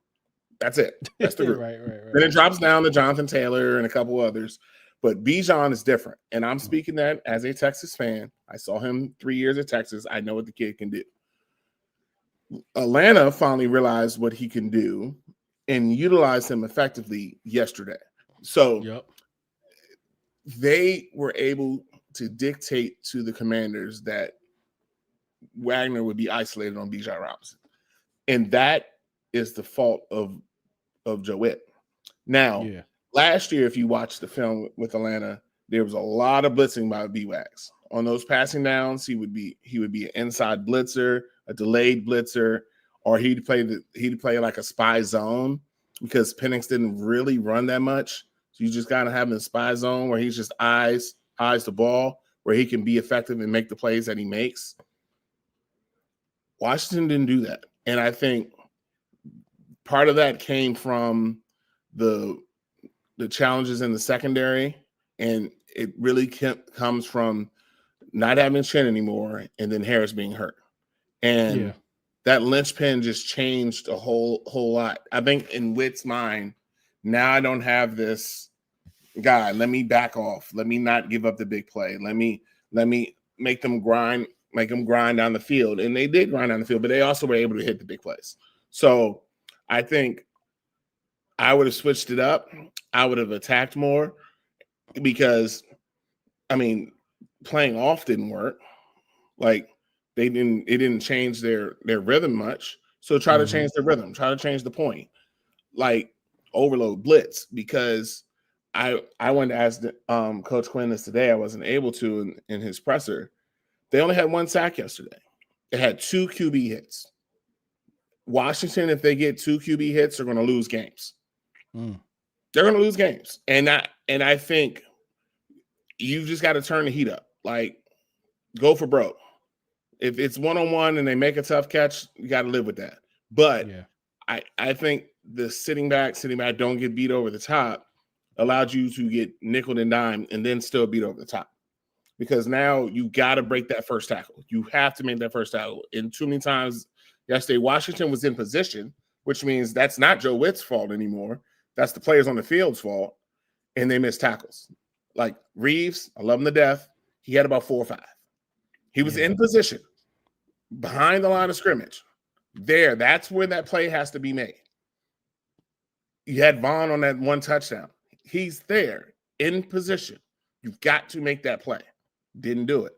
That's it. That's the group. Right. Then it drops down to Jonathan Taylor and a couple others. But Bijan is different. And I'm speaking that as a Texas fan. I saw him 3 years at Texas. I know what the kid can do. Atlanta finally realized what he can do and utilized him effectively yesterday. So they were able to dictate to the Commanders that Wagner would be isolated on Bijan Robinson. And that is the fault of Joe Witt. Now, last year, if you watch the film with Atlanta, there was a lot of blitzing by B-Wags. On those passing downs, he would be an inside blitzer, a delayed blitzer, or he'd play like a spy zone because Penix didn't really run that much. So you just gotta have him in spy zone where he's just eyes the ball, where he can be effective and make the plays that he makes. Washington didn't do that. And I think part of that came from the challenges in the secondary, and it really comes from not having Chin anymore and then Harris being hurt. And that linchpin just changed a whole lot. I think in Witt's mind, now I don't have this guy. Let me back off. Let me not give up the big play. Let me make them grind down the field. And they did grind down the field, but they also were able to hit the big plays. So I think I would have switched it up. I would have attacked more because, playing off didn't work. Like it didn't change their rhythm much. So try to change the rhythm, try to change the point. Like overload blitz, because I wanted to ask Coach Quinn this today. I wasn't able to in his presser. They only had one sack yesterday. They had 2 QB hits. Washington, if they get 2 QB hits, are going to lose games. They're going to lose games. And I think you just got to turn the heat up. Like, go for broke. If it's one-on-one and they make a tough catch, you got to live with that. But I think the sitting back, don't get beat over the top allowed you to get nickel and dime and then still beat over the top. Because now you got to break that first tackle. You have to make that first tackle. And too many times yesterday, Washington was in position, which means that's not Joe Witt's fault anymore. That's the players on the field's fault. And they missed tackles. Like Reeves, I love him to death. He had about 4 or 5. He was in position behind the line of scrimmage. That's where that play has to be made. You had Vaughn on that one touchdown. He's there in position. You've got to make that play. Didn't do it.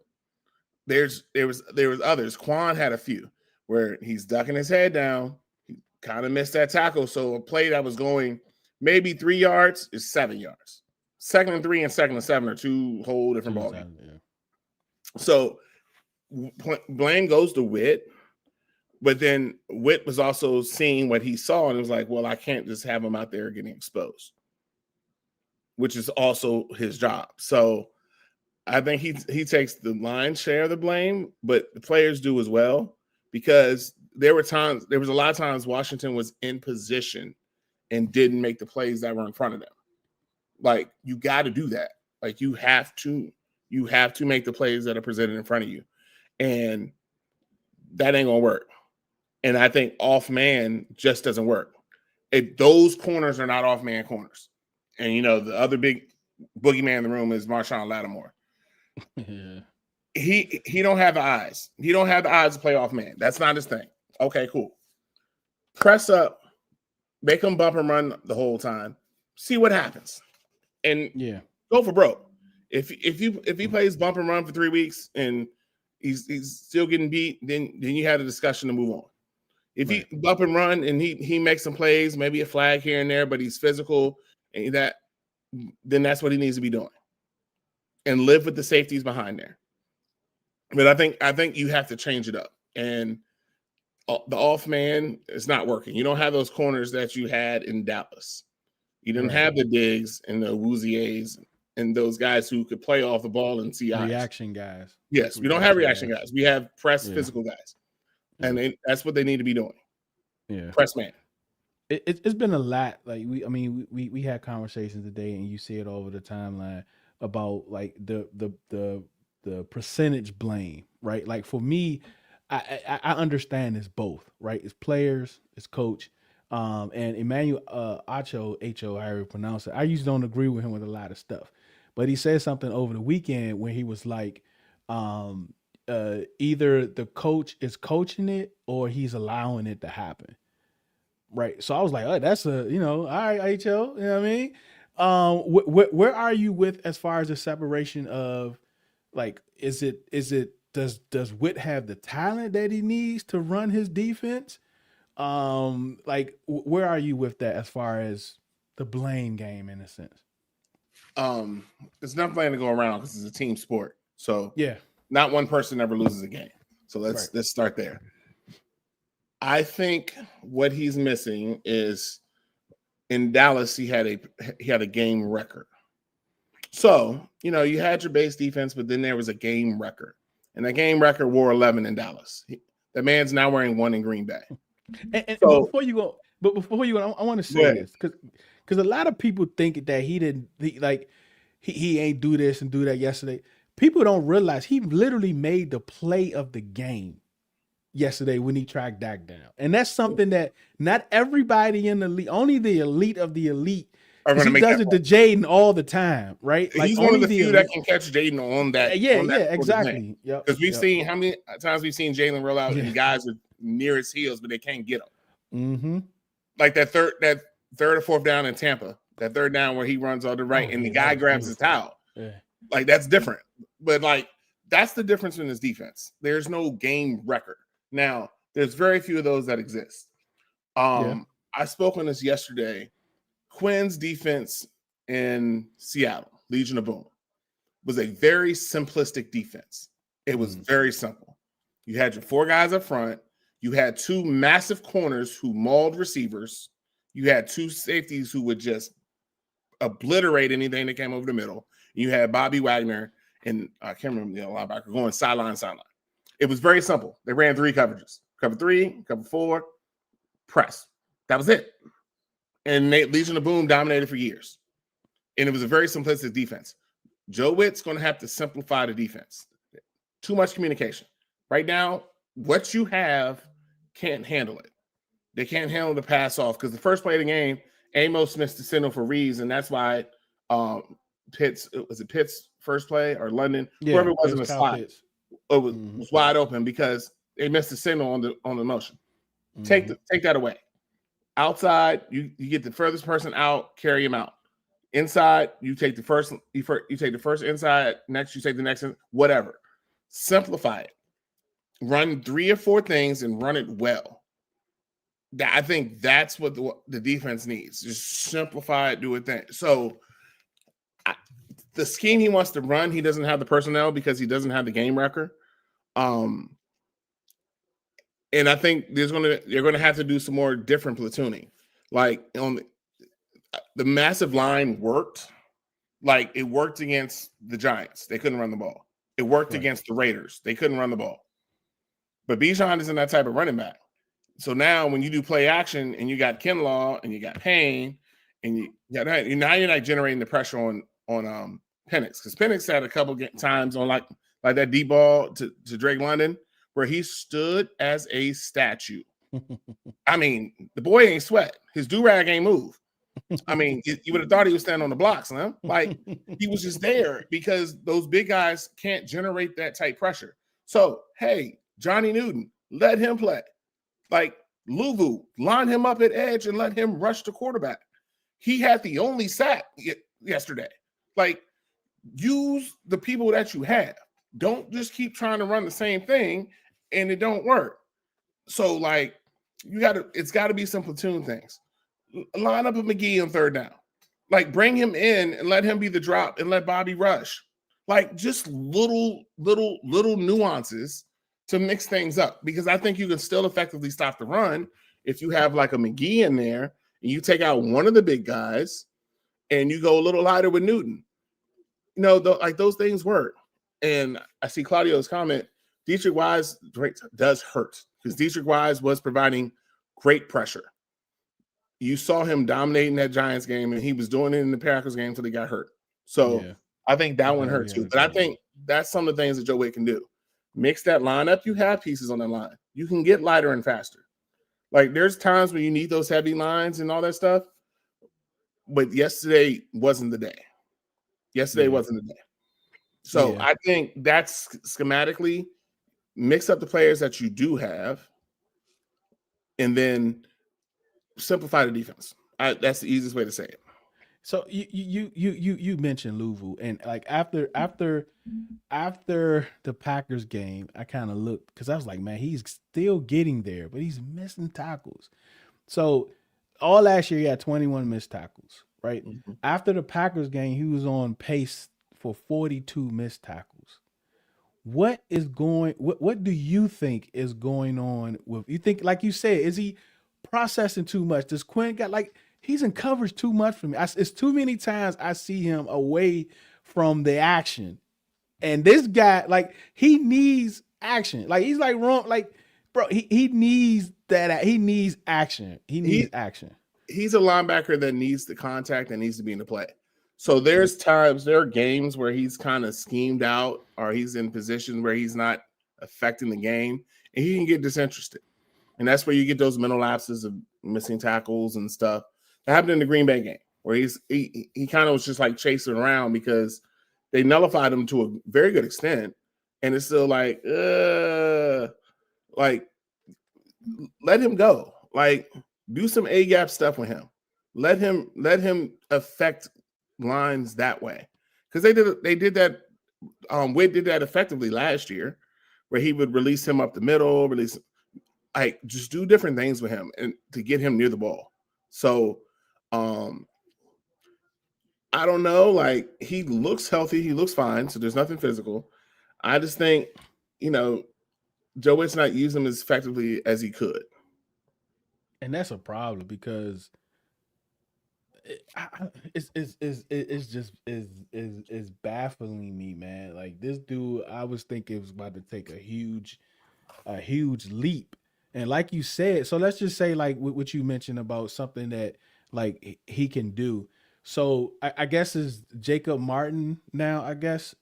There was others. Quan had a few where he's ducking his head down. He kind of missed that tackle. So a play that was going maybe 3 yards is 7 yards. 2nd and 3 and 2nd and 7 are 2 whole different ballgames. So blame goes to Witt, but then Witt was also seeing what he saw and was like, well, I can't just have him out there getting exposed, which is also his job. So I think he takes the lion's share of the blame, but the players do as well, because there was a lot of times Washington was in position and didn't make the plays that were in front of them. Like, you got to do that. Like, you have to make the plays that are presented in front of you. And that ain't gonna work. And I think off man just doesn't work. Those corners are not off man corners. And the other big boogeyman in the room is Marshawn Lattimore. He don't have the eyes. He don't have the eyes to play off man. That's not his thing. Okay, cool. Press up, make him bump and run the whole time. See what happens. And go for broke. If he plays bump and run for 3 weeks and he's still getting beat, then you had a discussion to move on. If he bump and run and he makes some plays, maybe a flag here and there, but he's physical, and then that's what he needs to be doing. And live with the safeties behind there. But I think you have to change it up. And the off man is not working. You don't have those corners that you had in Dallas. You didn't have the Diggs and the Wooziers and those guys who could play off the ball and see reaction guys. Yes, we don't have reaction guys. We have press physical guys, and that's what they need to be doing. Yeah, press man. It's been a lot. Like we had conversations today, and you see it all over the timeline about like the percentage blame, right? Like for me, I understand it's both, right? It's players, it's coach. And Emmanuel Acho, H-O, however you pronounce it, I usually don't agree with him with a lot of stuff. But he said something over the weekend where he was like, either the coach is coaching it or he's allowing it to happen. Right. So I was like, oh, that's all right, H-O, you know what I mean? Where are you with as far as the separation of like, does Witt have the talent that he needs to run his defense? Like, where are you with that as far as the blame game in a sense? It's not playing to go around because it's a team sport. So not one person ever loses a game. So let's start there. I think what he's missing is in Dallas he had a game record. So you had your base defense, but then there was a game record, and that game record wore 11 in Dallas. The man's now wearing 1 in Green Bay. And so, before you go, I want to say this because a lot of people think that he ain't do this and do that yesterday. People don't realize he literally made the play of the game yesterday when he tracked Dak down, and that's something that not everybody in the league, only the elite of the elite, he does it to Jaden all the time, right? Like, he's one of the few that can catch Jaden on that. Exactly. Because we've seen how many times we've seen Jalen roll out and guys are near his heels, but they can't get him. Mm-hmm. Like that third or fourth down in Tampa, that third down where he runs on the right and the guy grabs his towel. Yeah. Like, that's different. But like that's the difference in his defense. There's no game record. Now, there's very few of those that exist. I spoke on this yesterday. Quinn's defense in Seattle, Legion of Boom, was a very simplistic defense. It was very simple. You had your 4 guys up front. You had 2 massive corners who mauled receivers. You had 2 safeties who would just obliterate anything that came over the middle. You had Bobby Wagner and I can't remember the linebacker going sideline. It was very simple. They ran 3 coverages: cover 3, cover 4, press. That was it. And Legion of Boom dominated for years. And it was a very simplistic defense. Joe Witt's going to have to simplify the defense. Too much communication. Right now, what you have can't handle it. They can't handle the pass off because the first play of the game, Amos missed the signal for Reeves, and that's why Pitt's first play or London, whoever it was in the slot, it was wide open because they missed the signal on the motion. Take that away. Outside, you get the furthest person out, carry him out. Inside, you take the first inside, next you take the next, whatever. Simplify it. Run 3 or 4 things and run it well. I think that's what the defense needs. Just simplify it, do a thing. So the scheme he wants to run, he doesn't have the personnel because he doesn't have the game record. And I think they're going to have to do some more different platooning. Like on the massive line worked. Like it worked against the Giants. They couldn't run the ball. It worked against the Raiders. They couldn't run the ball. But Bijan isn't that type of running back. So now when you do play action and you got Kinlaw and you got Payne and you're not generating the pressure on Penix, because Penix had a couple times on like that deep ball to Drake London where he stood as a statue. I mean, the boy ain't sweat. His do-rag ain't move. I mean, you would have thought he was standing on the blocks, huh? Like he was just there because those big guys can't generate that type pressure. So, hey, Johnny Newton, let him play. Like Luvu, line him up at edge and let him rush the quarterback. He had the only sack yesterday. Like, use the people that you have. Don't just keep trying to run the same thing and it don't work. So, like, it's got to be some platoon things. Line up a McGee on 3rd down. Like, bring him in and let him be the drop and let Bobby rush. Like, just little nuances to mix things up, because I think you can still effectively stop the run if you have like a McGee in there and you take out one of the big guys and you go a little lighter with Newton. You know, like those things work. And I see Claudio's comment, Dietrich Wise does hurt because Dietrich Wise was providing great pressure. You saw him dominating that Giants game, and he was doing it in the Packers game until he got hurt. So I think that one hurt too. But I think that's some of the things that Joe Witt can do. Mix that lineup. You have pieces on that line. You can get lighter and faster. Like there's times when you need those heavy lines and all that stuff. But yesterday wasn't the day. Wasn't the day. So I think that's schematically mix up the players that you do have and then simplify the defense. That's the easiest way to say it. So you mentioned Luvu, and like after the Packers game, I kind of looked because I was like, man, he's still getting there, but he's missing tackles. So all last year he had 21 missed tackles, right? Mm-hmm. After the Packers game, he was on pace for 42 missed tackles. What do you think is going on with, you think, like you said, is he processing too much? Does Quinn got like, he's in coverage too much for me. It's too many times I see him away from the action. And this guy, like, he needs action. Like, he's like wrong. Like, bro, he needs that. He needs action. He needs action. He's a linebacker that needs the contact and needs to be in the play. So there are games where he's kind of schemed out or he's in position where he's not affecting the game and he can get disinterested. And that's where you get those mental lapses of missing tackles and stuff. That happened in the Green Bay game where he kind of was just like chasing around because they nullified him to a very good extent. And it's still like let him go. Like, do some A-gap stuff with him. Let him affect lines that way. Because they did that Witt did that effectively last year, where he would release him up the middle, just do different things with him and to get him near the ball. So I don't know. Like, he looks healthy, he looks fine, so there's nothing physical. I just think, Joe Witt's not using him as effectively as he could. And that's a problem because it's just baffling me, man. Like, this dude, I was thinking was about to take a huge leap. And like you said, so let's just say, like what you mentioned about something that like he can do. So I guess is Jacob Martin now. I guess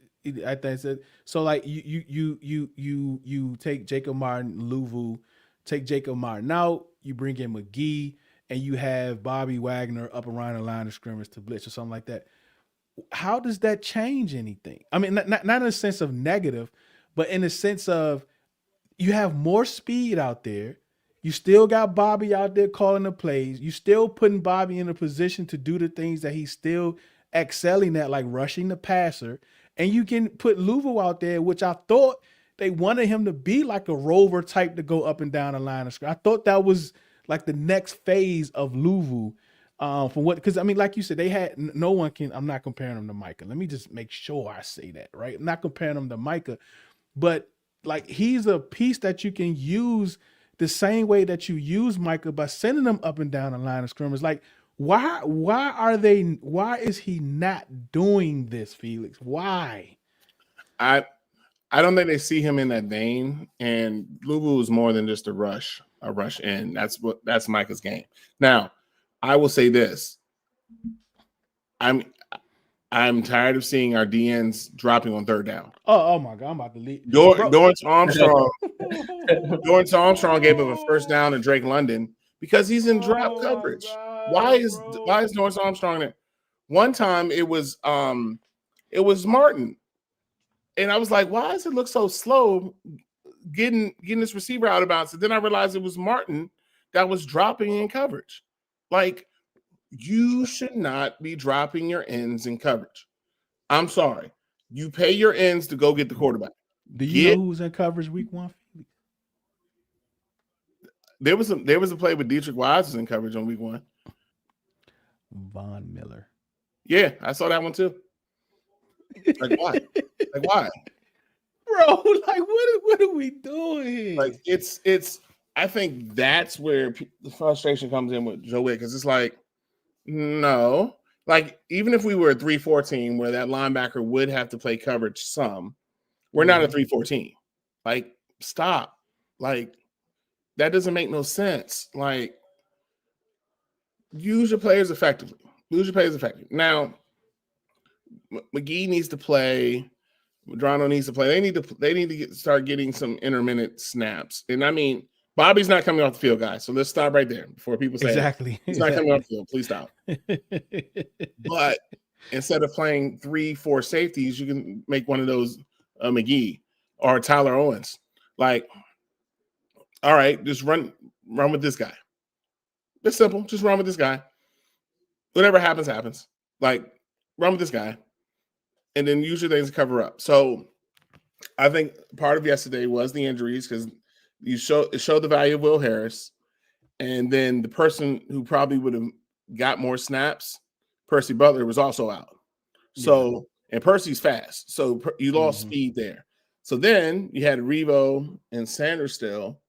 I think so. So like you take Jacob Martin, Louvu, take Jacob Martin out. You bring in McGee, and you have Bobby Wagner up around the line of scrimmage to blitz or something like that. How does that change anything? I mean, not in a sense of negative, but in a sense of you have more speed out there. You still got Bobby out there calling the plays. You still putting Bobby in a position to do the things that he's still excelling at, like rushing the passer. And you can put Louvu out there, which I thought they wanted him to be like a rover type to go up and down the line of scrimmage. I thought that was like the next phase of Louvu. Because I mean, like you said, they had no one can. I'm not comparing him to Micah. Let me just make sure I say that right. I'm not comparing him to Micah, but like he's a piece that you can use the same way that you use Micah by sending them up and down the line of scrimmage. Like, why is he not doing this, Felix? Why? I don't think they see him in that vein. And Louvu is more than just a rush in. That's Micah's game. Now, I will say this. I'm tired of seeing our DNs dropping on third down. Oh my God, I'm about to leave. Dorrance Armstrong. Dorrance Armstrong gave him a first down to Drake London because he's in drop coverage. Why is Dorrance Armstrong there? One time it was Martin. And I was like, why does it look so slow getting this receiver out of bounds? And then I realized it was Martin that was dropping in coverage. Like, you should not be dropping your ends in coverage. I'm sorry. You pay your ends to go get the quarterback. Do you know who was in coverage week 1? There was a play with Dietrich Wise was in coverage on week 1. Von Miller. Yeah, I saw that one too. Like, why? Like, why? Bro, like, what are we doing here? Like, it's I think that's where the frustration comes in with Joe Witt, because it's like, no. Like, even if we were a 3-4 team where that linebacker would have to play coverage some, we're not a 3-4 team. Like, stop. Like, that doesn't make no sense. Like, use your players effectively. Now, McGee needs to play. Madrano needs to play. They need to start getting some intermittent snaps. And I mean, Bobby's not coming off the field, guys. So let's stop right there before people say exactly. He's not coming off the field. Please stop. But instead of playing 3-4 safeties, you can make one of those McGee or Tyler Owens. Like, all right, just run with this guy. It's simple. Just run with this guy. Whatever happens, happens. Like, run with this guy. And then usually things cover up. So I think part of yesterday was the injuries, because it showed the value of Will Harris. And then the person who probably would have got more snaps, Percy Butler, was also out. So, and Percy's fast. So you lost speed there. So then you had Revo and Sanders still.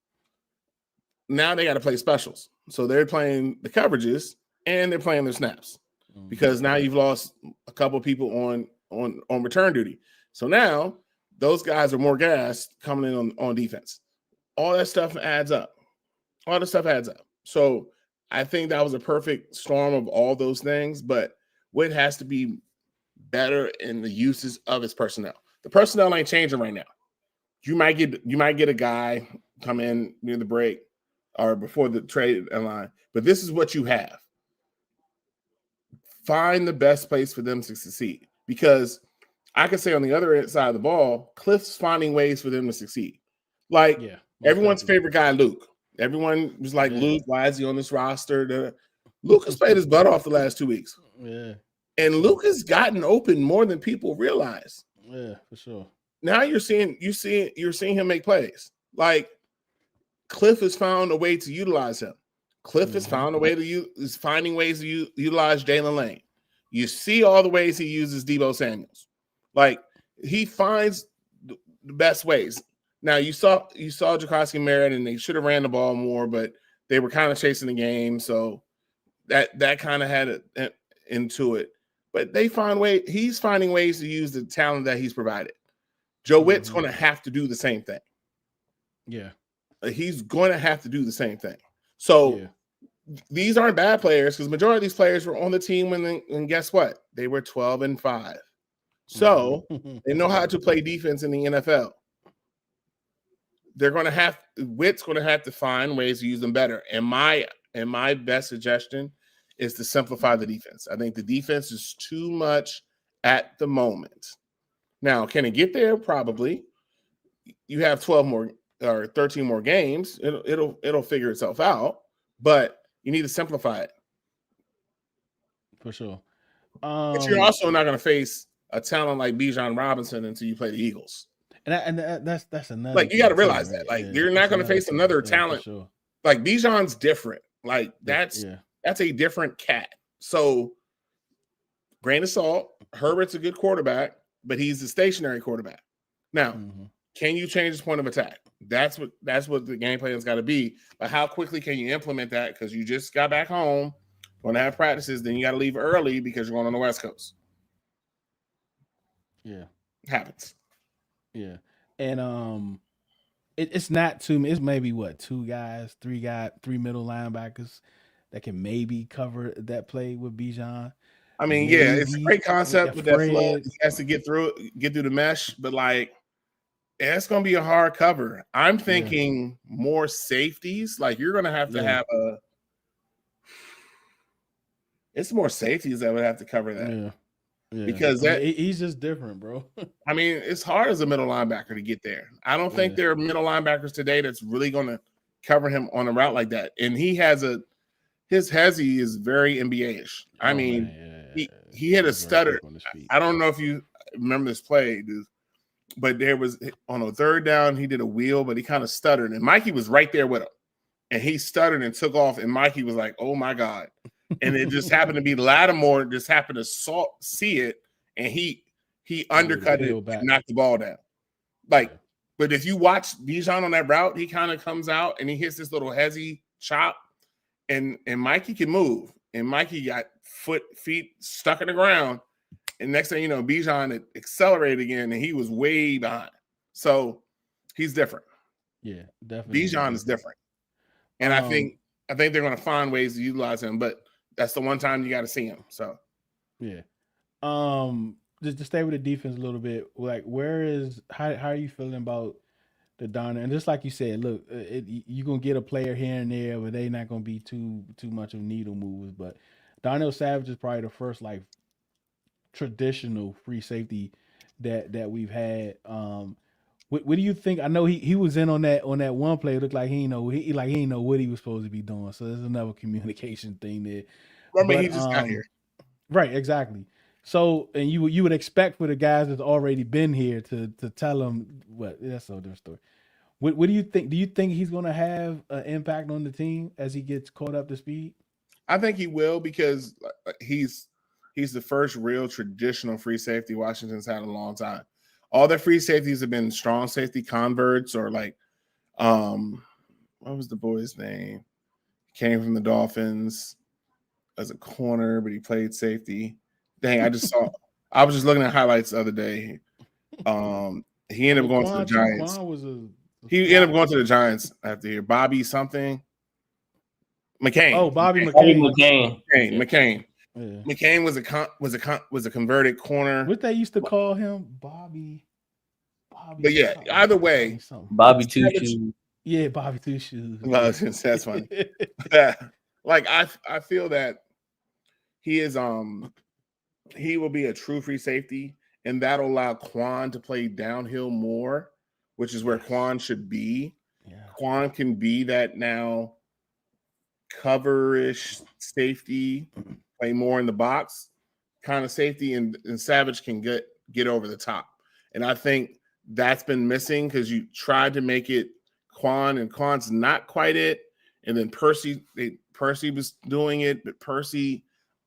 Now they got to play specials. So they're playing the coverages and they're playing their snaps, because now you've lost a couple of people on return duty. So now those guys are more gassed coming in on defense. All that stuff adds up. So I think that was a perfect storm of all those things, but Witt has to be better in the uses of his personnel. The personnel ain't changing right now. You might get a guy come in near the break or before the trade line, but this is what you have. Find the best place for them to succeed, because I could say on the other side of the ball, Cliff's finding ways for them to succeed. Like, everyone's favorite guy, Luke. Everyone was like, Luke, why is he on this roster? Luke has played his butt off the last 2 weeks. Yeah. And Luke has gotten open more than people realize. Yeah, for sure. Now you're seeing him make plays. Like Cliff has found a way to utilize him. Cliff has found a way is finding ways to utilize Jalen Lane. You see all the ways he uses Deebo Samuels. Like he finds the best ways. Now you saw Jacoby Merritt, and they should have ran the ball more, but they were kind of chasing the game, so that kind of had it into it. But he's finding ways to use the talent that he's provided. Joe Witt's going to have to do the same thing. Yeah. He's going to have to do the same thing. So these aren't bad players, because the majority of these players were on the team and guess what? They were 12-5. So they know how to play defense in the NFL. Witt's going to have to find ways to use them better. And my best suggestion is to simplify the defense. I think the defense is too much at the moment. Now, can it get there? Probably. You have 12 more or 13 more games. It'll figure itself out, but you need to simplify it. For sure. But you're also not going to face a talent like Bijan Robinson until you play the Eagles. And that's another. Like, you got to realize that. Like, you're not going to face another talent. Sure. Like, Bijan's different. Like, that's a different cat. So, grain of salt, Herbert's a good quarterback, but he's a stationary quarterback. Now, can you change his point of attack? That's what the game plan has got to be. But how quickly can you implement that? Because you just got back home, going to have practices, then you got to leave early because you're going on the West Coast. Yeah. It happens. Yeah. And it's not too many. It's maybe three middle linebackers that can maybe cover that play with Bijan. I mean, it's a great concept with that flood. He has to get through the mesh, but like, it's going to be a hard cover. I'm thinking more safeties. Like, you're going to have it's more safeties that would have to cover that. Yeah. Because he's just different, bro. I mean, it's hard as a middle linebacker to get there. I don't think there are middle linebackers today that's really going to cover him on a route like that. And his hezzy is very NBA-ish. I mean, he hit a stutter. I don't know if you remember this play, dude, but there was on a third down, he did a wheel, but he kind of stuttered, and Mikey was right there with him. And he stuttered and took off, and Mikey was like, oh my God. And it just happened to be Lattimore just happened to see it, and he undercut it and knocked the ball down. Like, but if you watch Bijan on that route, he kind of comes out and he hits this little hezzy chop, and Mikey can move, and Mikey got feet stuck in the ground, and next thing you know, Bijan had accelerated again, and he was way behind. So he's different. Yeah, definitely. Bijan is different, and I think they're going to find ways to utilize him, but that's the one time you got to see him. So, yeah. Just to stay with the defense a little bit, like, how are you feeling about the Darnell? And just like you said, look, you're gonna get a player here and there, but they're not gonna be too much of needle movers. But Darnell Savage is probably the first like traditional free safety that we've had. What do you think? I know he was in on that one play. It looked like he didn't know what he was supposed to be doing. So there's another communication thing there. Remember, he just got here. Right, exactly. So, and you would expect for the guys that's already been here to tell them that's a different story. What do you think? Do you think he's going to have an impact on the team as he gets caught up to speed? I think he will, because he's the first real traditional free safety Washington's had in a long time. All their free safeties have been strong safety converts, or like, what was the boy's name? Came from the Dolphins as a corner, but he played safety. Dang, I was just looking at highlights the other day. He ended up going to the Giants. He ended up going to the Giants after here. Bobby something. McCain. Oh, Bobby McCain. McCain. Yeah. McCain was a converted corner. What they used to call him, Bobby. But yeah, either way, Bobby Two Shoes. Yeah, Bobby Two Shoes. Well, that's funny. Like, I feel that he will be a true free safety, and that'll allow Quan to play downhill more, which is where Quan should be. Yeah. Quan can be that now cover-ish safety, play more in the box kind of safety, and Savage can get over the top. And I think that's been missing because you tried to make it Quan, and Quan's not quite it. And then Percy was doing it, but Percy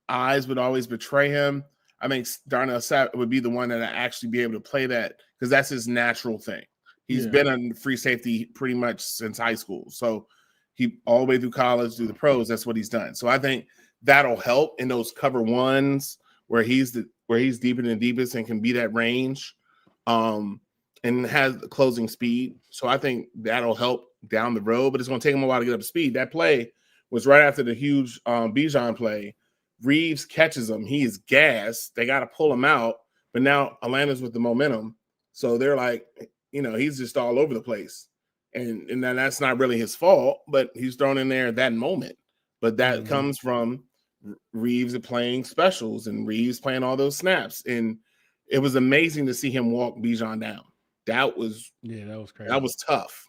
eyes would always betray him. I think Darnell Sapp would be the one that would actually be able to play that because that's his natural thing. He's been a free safety pretty much since high school. So he all the way through college, through the pros, that's what he's done. So I think that'll help in those cover ones where he's deep in the deepest and can be that range, and has the closing speed. So I think that'll help down the road, but it's going to take him a while to get up to speed. That play was right after the huge Bijan play. Reeves catches him. He is gassed. They got to pull him out, but now Atlanta's with the momentum. So they're like, he's just all over the place. And then that's not really his fault, but he's thrown in there at that moment. But that comes from Reeves playing specials and Reeves playing all those snaps. And it was amazing to see him walk Bijan down. That was crazy. That was tough.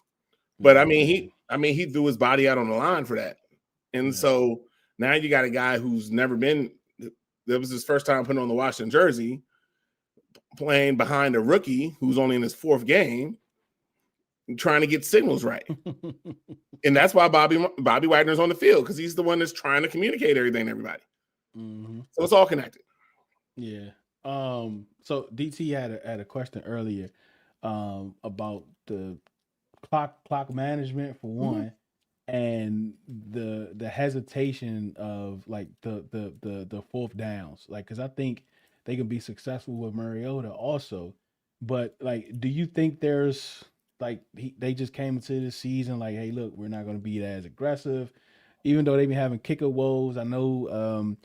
But he threw his body out on the line for that. And so now you got a guy who's never been, that was his first time putting on the Washington jersey, playing behind a rookie who's only in his fourth game, trying to get signals right. And that's why Bobby Wagner's on the field, because he's the one that's trying to communicate everything to everybody. So it's all connected. Yeah. So DT had a question earlier about the clock management for one, and the hesitation of like the fourth downs, like, because I think they can be successful with Mariota also, but like, do you think there's like they just came into the season like, hey, look, we're not going to be as aggressive, even though they've been having kicker woes? I know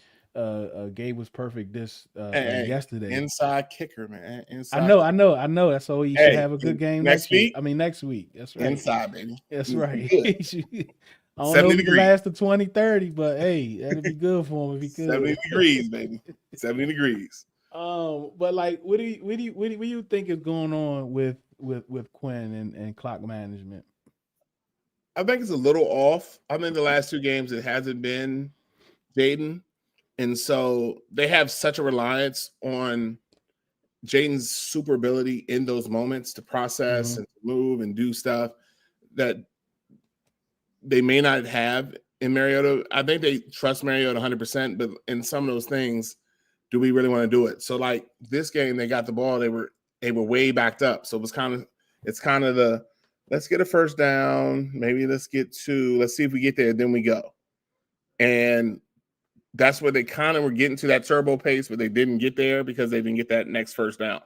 Gabe was perfect yesterday. Inside kicker, man. I know. That's all he should have a good game next week. Next week. That's right. Inside, baby. That's right. I don't know if he can last to 20-30, but hey, that'd be good for him if he could. 70 degrees, baby. 70 degrees. But like, what do you think is going on with Quinn and clock management? I think it's a little off. I think the last two games it hasn't been Jaden. And so they have such a reliance on Jaden's super ability in those moments to process and to move and do stuff that they may not have in Mariota. I think they trust Mariota 100%, but in some of those things, do we really want to do it? So like this game, they got the ball, they were way backed up. So it's kind of the, let's get a first down, maybe let's get two, let's see if we get there, then we go. And that's where they kind of were getting to that turbo pace, but they didn't get there because they didn't get that next first down.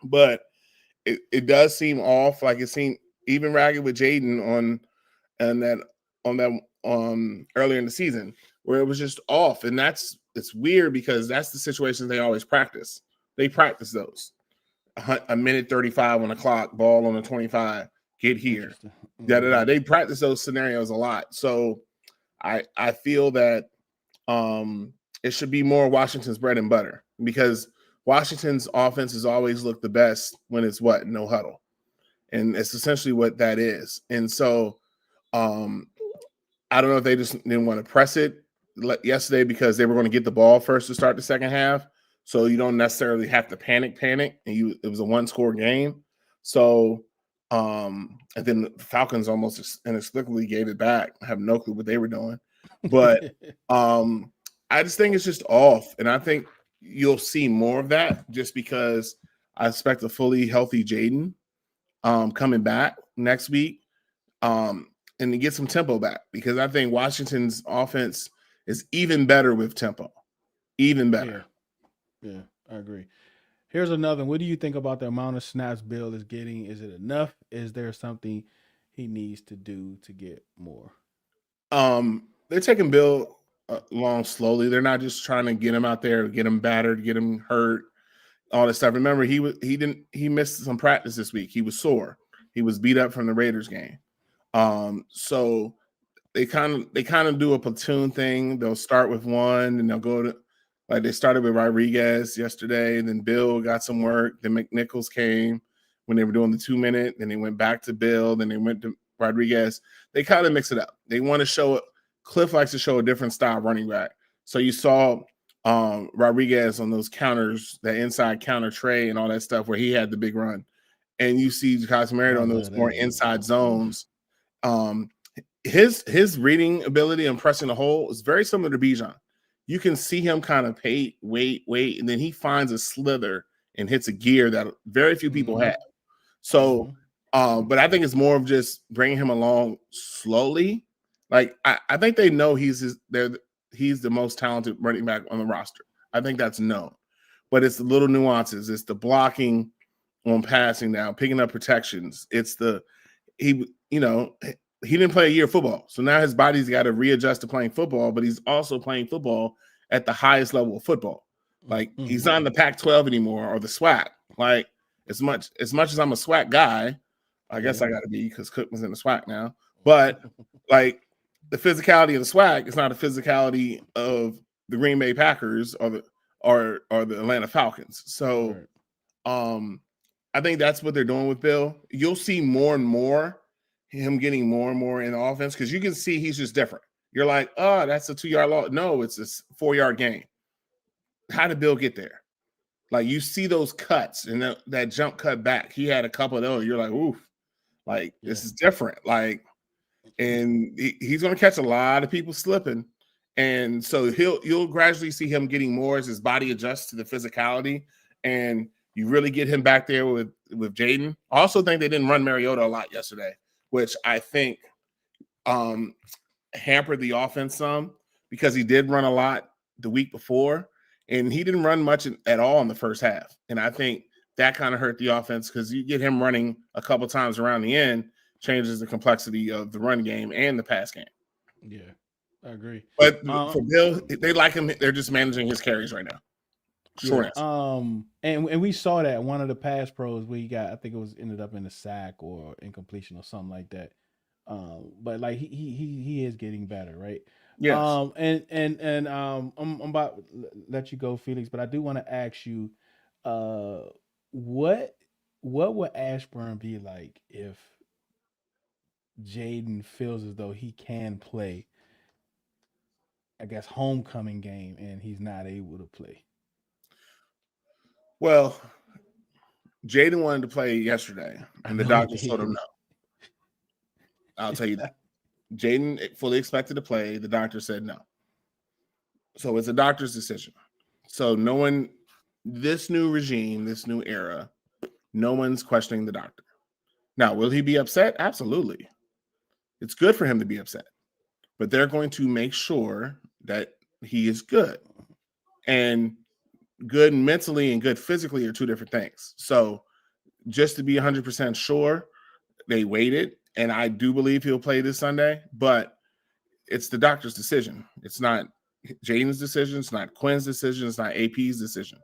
But it does seem off, like it seemed even ragged with Jaden on earlier in the season, where it was just off. And it's weird because that's the situations they always practice. They practice those. A minute 35 on the clock, ball on the 25, get here. They practice those scenarios a lot. So I feel that it should be more Washington's bread and butter, because Washington's offense has always looked the best when it's no huddle. And it's essentially what that is. And so I don't know if they just didn't want to press it yesterday because they were going to get the ball first to start the second half. So you don't necessarily have to panic. And it was a one-score game. So and then the Falcons almost inexplicably gave it back. I have no clue what they were doing. But I just think it's just off. And I think you'll see more of that just because I expect a fully healthy Jaden coming back next week and to get some tempo back, because I think Washington's offense is even better with tempo. Even better. Yeah, I agree. Here's another. What do you think about the amount of snaps Bill is getting? Is it enough? Is there something he needs to do to get more? They're taking Bill along slowly. They're not just trying to get him out there, get him battered, get him hurt, all this stuff. Remember, he missed some practice this week. He was sore. He was beat up from the Raiders game. So they kind of do a platoon thing. They'll start with one and they'll go to, like they started with Rodriguez yesterday, and then Bill got some work. Then McNichols came when they were doing the 2-minute. Then they went back to Bill. Then they went to Rodriguez. They kind of mix it up. They want to show it. Cliff likes to show a different style running back. So you saw Rodriguez on those counters, that inside counter tray and all that stuff where he had the big run. And you see Casemiro on those more inside zones. His reading ability and pressing the hole is very similar to Bijan. You can see him kind of wait, and then he finds a slither and hits a gear that very few people have. So, but I think it's more of just bringing him along slowly. Like I think they know he's the most talented running back on the roster. I think that's known, but it's the little nuances. It's the blocking on passing down, picking up protections. It's he didn't play a year of football, so now his body's got to readjust to playing football. But he's also playing football at the highest level of football. Like he's not in the Pac-12 anymore or the SWAC. Like as much as I'm a SWAC guy, I guess I got to be because Cook was in the SWAC now. But like the physicality of the SWAC is not the physicality of the Green Bay Packers or the Atlanta Falcons. So, I think that's what they're doing with Bill. You'll see more and more him getting more and more in offense because you can see he's just different. You're like, oh, that's a 2-yard loss. No, it's a 4-yard gain. How did Bill get there? Like you see those cuts and that jump cut back. He had a couple of those. You're like, oof, like this is different. Like, and he's going to catch a lot of people slipping. And so you'll gradually see him getting more as his body adjusts to the physicality. And you really get him back there with Jaden. I also think they didn't run Mariota a lot yesterday, which I think hampered the offense some because he did run a lot the week before, and he didn't run much at all in the first half. And I think that kind of hurt the offense because you get him running a couple times around the end, changes the complexity of the run game and the pass game. Yeah, I agree. But for Bill, they like him. They're just managing his carries right now. Short answer. And we saw that one of the pass pros we got, I think it was ended up in a sack or incompletion or something like that. But like he is getting better, right? Yes. I'm about to let you go, Felix, but I do want to ask you, what would Ashburn be like if Jaden feels as though he can play, I guess, homecoming game and he's not able to play? Well, Jaden wanted to play yesterday, and the doctors told him no. I'll tell you that. Jaden fully expected to play. The doctor said no. So it's a doctor's decision. So no one, this new regime, this new era, no one's questioning the doctor. Now, will he be upset? Absolutely. It's good for him to be upset. But they're going to make sure that he is good. And good mentally and good physically are two different things. So just to be 100% sure, they waited. And I do believe he'll play this Sunday, but it's the doctor's decision. It's not Jaden's decision. It's not Quinn's decision. It's not AP's decision.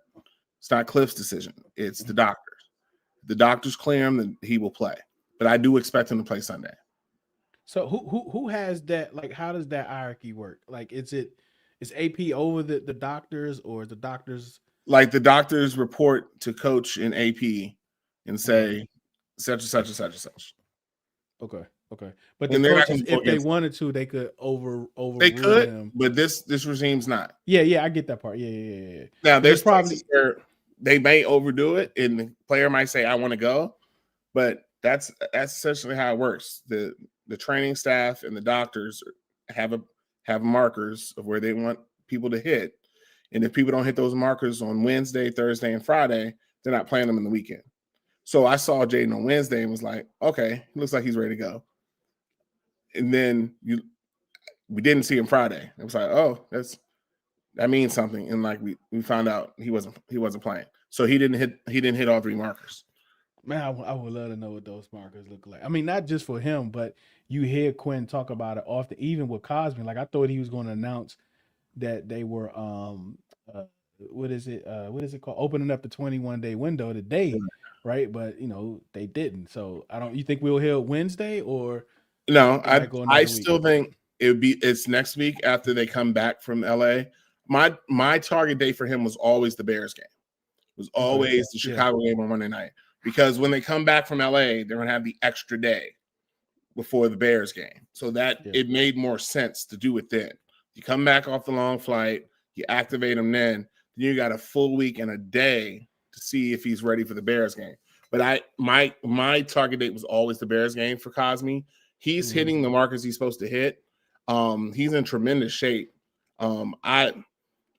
It's not Cliff's decision. It's the doctor's. The doctors clear him, then he will play. But I do expect him to play Sunday. So who has that? Like, how does that hierarchy work? Like, is AP over the doctors, or the doctors? Like the doctors report to coach and AP and say such and such and such and such. Okay. But the coaches, if they wanted to, they could overrule they could him. But this regime's not. Yeah, I get that part. Yeah. Now there's probably where they may overdo it, and the player might say, "I want to go," but that's essentially how it works. The training staff and the doctors have markers of where they want people to hit, and if people don't hit those markers on Wednesday, Thursday, and Friday, they're not playing them in the weekend. So I saw Jaden on Wednesday and was like, okay, looks like he's ready to go. And then we didn't see him Friday. It was like, oh, that means something. And like we found out he wasn't playing. So he didn't hit all 3 markers. Man, I would love to know what those markers look like. I mean, not just for him, but you hear Quinn talk about it often, even with Cosby. Like, I thought he was going to announce that they were what is it called? Opening up the 21-day window today, right? But they didn't. So you think we'll hear Wednesday, or no? I still think it's next week after they come back from LA. My target date for him was always the Bears game. It was always the Chicago game on Monday night. Because when they come back from LA, they're going to have the extra day before the Bears game. So that it made more sense to do it then. You come back off the long flight, You activate him then you got a full week and a day to see if he's ready for the Bears game. But my target date was always the Bears game for Cosme. He's hitting the markers he's supposed to hit. He's in tremendous shape. I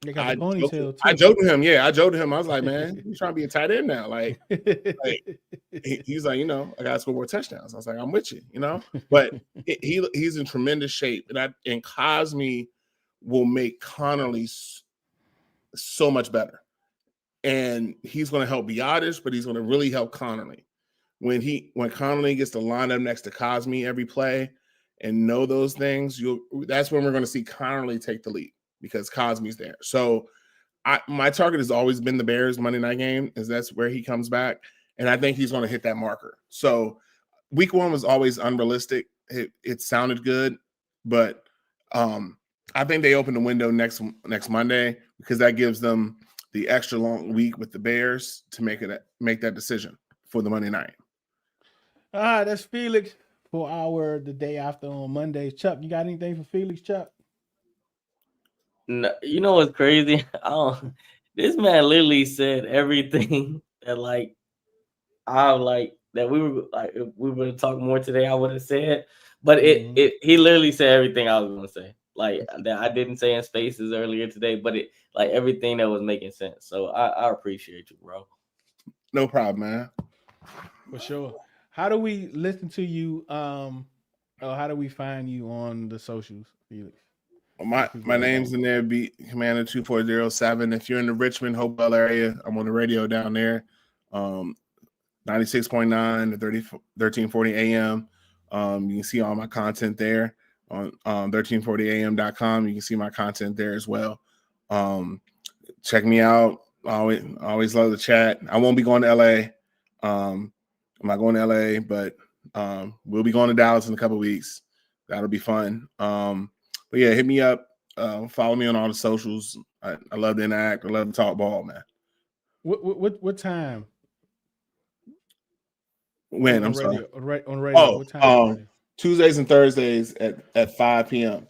joked to him. Yeah, I joked to him. I was like, man, you trying to be a tight end now? Like he's like, I got to score more touchdowns. I was like, I'm with you, But he's in tremendous shape, and Cosme will make Connerly so much better. And he's going to help Biotis, but he's going to really help Connerly. When Connerly gets to line up next to Cosme every play and know those things, that's when we're going to see Connerly take the lead because Cosme's there. So my target has always been the Bears Monday night game, as that's where he comes back. And I think he's going to hit that marker. So week 1 was always unrealistic. It sounded good, but I think they open the window next Monday because that gives them the extra long week with the Bears to make that decision for the Monday night. All right, that's Felix for the day after on Monday. Chuck, you got anything for Felix, Chuck? No, you know what's crazy? This man literally said everything that that we were like, if we were to talk more today, I would have said. But he literally said everything I was gonna say. Like that I didn't say in spaces earlier today, but everything that was making sense. So I appreciate you, bro. No problem, man. For sure. How do we listen to you? How do we find you on the socials, Felix? My name's in there, Beat Commander 2407. If you're in the Richmond, Hopewell area, I'm on the radio down there. 96.9 to 1340 AM. You can see all my content there on 1340am.com. You can see my content there as well. Check me out. Always love the chat. I won't be going to LA. I'm not going to LA, but we'll be going to Dallas in a couple of weeks. That'll be fun. But yeah, hit me up. Follow me on all the socials. I love to interact. I love to talk ball, man. What time? When? I'm sorry. On radio. What time? Tuesdays and Thursdays at 5 p.m.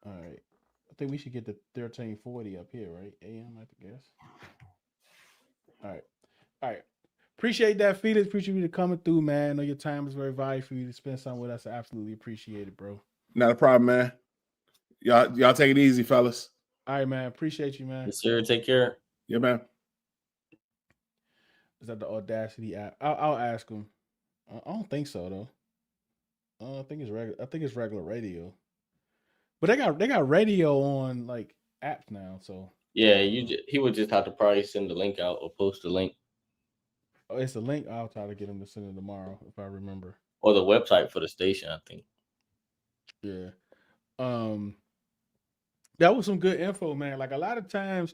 All right. I think we should get the 1340 up here, right? AM, I guess. All right. Appreciate that, Felix. Appreciate you coming through, man. I know your time is very valuable for you to spend some with us. I absolutely appreciate it, bro. Not a problem, man. Y'all take it easy, fellas. All right, man. Appreciate you, man. Yes, sir. Take care. Yeah, man. Is that the Audacity app? I'll ask him. I don't think so though. I think it's regular. I think it's regular radio. But they got radio on like apps now. So yeah, he would just have to probably send the link out or post the link. Oh, it's a link. I'll try to get him to send it tomorrow if I remember. Or the website for the station, I think. Yeah. That was some good info, man. Like a lot of times,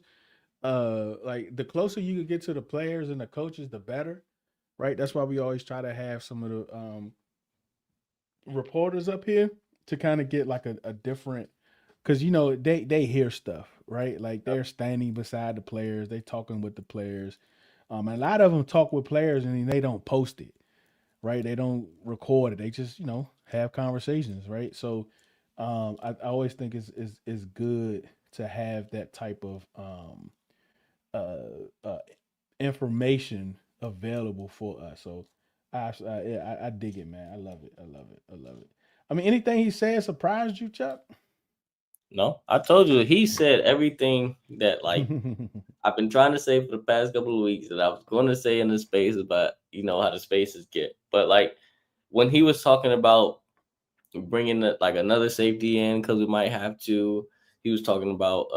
like the closer you can get to the players and the coaches, the better. Right. That's why we always try to have some of the reporters up here to kind of get like a different, because they hear stuff, right? Like they're standing beside the players, they talking with the players. And a lot of them talk with players and they don't post it, right? They don't record it. They just, have conversations, right? So I always think it's good to have that type of information available for us. So I dig it, man. I love it. I mean, anything he said surprised you, Chuck? No, I told you he said everything that like I've been trying to say for the past couple of weeks that I was going to say in the spaces, but how the spaces get. But like when he was talking about bringing like another safety in because we might have to, he was talking about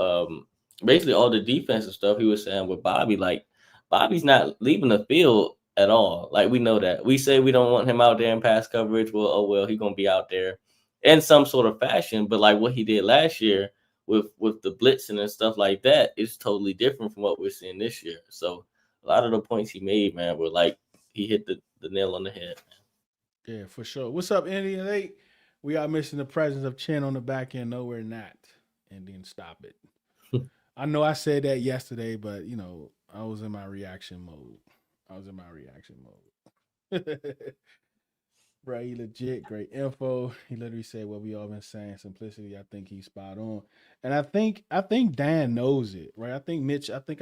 basically all the defensive stuff. He was saying with Bobby, like Bobby's not leaving the field at all. Like we know that. We say we don't want him out there in pass coverage. Well, he's gonna be out there in some sort of fashion, but like what he did last year with the blitzing and stuff like that is totally different from what we're seeing this year. So a lot of the points he made, man, were like he hit the nail on the head. Man. Yeah, for sure. What's up, Indian 8? We are missing the presence of Chin on the back end. No, we're not. Indian, stop it. I know I said that yesterday, but I was in my reaction mode. Right, he legit, great info. He literally said what we all been saying. Simplicity, I think he's spot on. And I think Dan knows it, right? I think Mitch, I think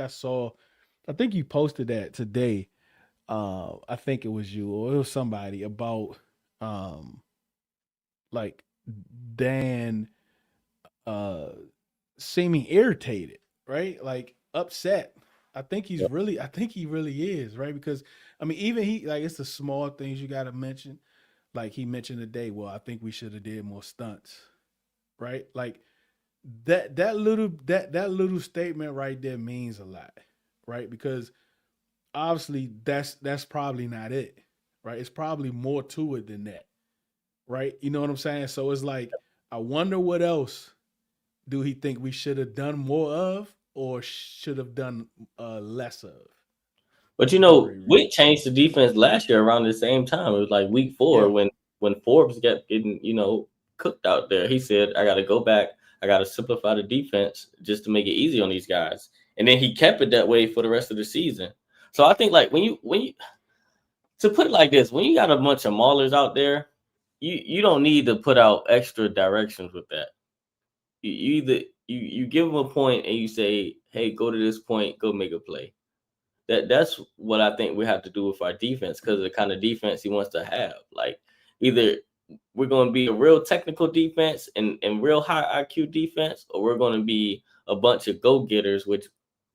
you posted that today. I think it was you or it was somebody about um like Dan uh seeming irritated, right? Like upset. I think he really is, right? Because I mean, even he like it's the small things you gotta mention. Like he mentioned today, well, I think we should have did more stunts, right? Like that little statement right there means a lot, right? Because obviously that's probably not it, right? It's probably more to it than that, right? You know what I'm saying? So it's like I wonder what else do he think we should have done more of or should have done less of? But Look at Riri. we changed the defense last year around the same time. It was like week 4 Yeah. when Forbes kept getting, cooked out there. He said, I gotta go back, I gotta simplify the defense just to make it easy on these guys. And then he kept it that way for the rest of the season. So I think like when you to put it like this, when you got a bunch of maulers out there, you don't need to put out extra directions with that. You either you give them a point and you say, hey, go to this point, go make a play. That's what I think we have to do with our defense because of the kind of defense he wants to have. Like either we're going to be a real technical defense and real high IQ defense, or we're going to be a bunch of go-getters,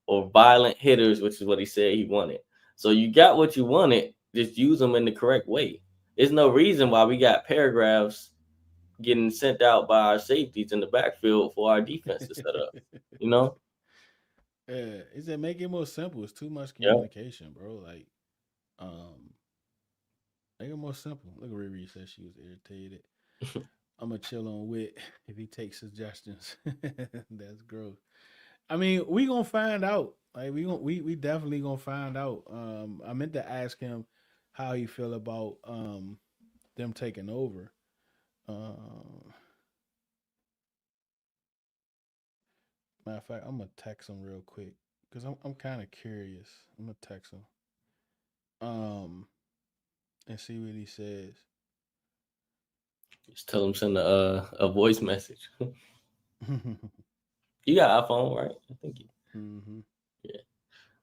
or violent hitters, which is what he said he wanted. So you got what you wanted, just use them in the correct way. There's no reason why we got paragraphs getting sent out by our safeties in the backfield for our defense to set up. You know? Yeah, he said make it more simple. It's too much Yeah. communication, bro. Like, make it more simple. Look at Riri said she was irritated. I'm gonna chill on Wit if he takes suggestions. That's gross. I mean, we gonna find out. Like we definitely gonna find out. I meant to ask him how he feel about them taking over. Um, Matter of fact, I'm gonna text him real quick because I'm kind of curious. I'm gonna text him and see what he says. Just tell him send a voice message. You got iPhone, right? I think you. Mm-hmm. Yeah.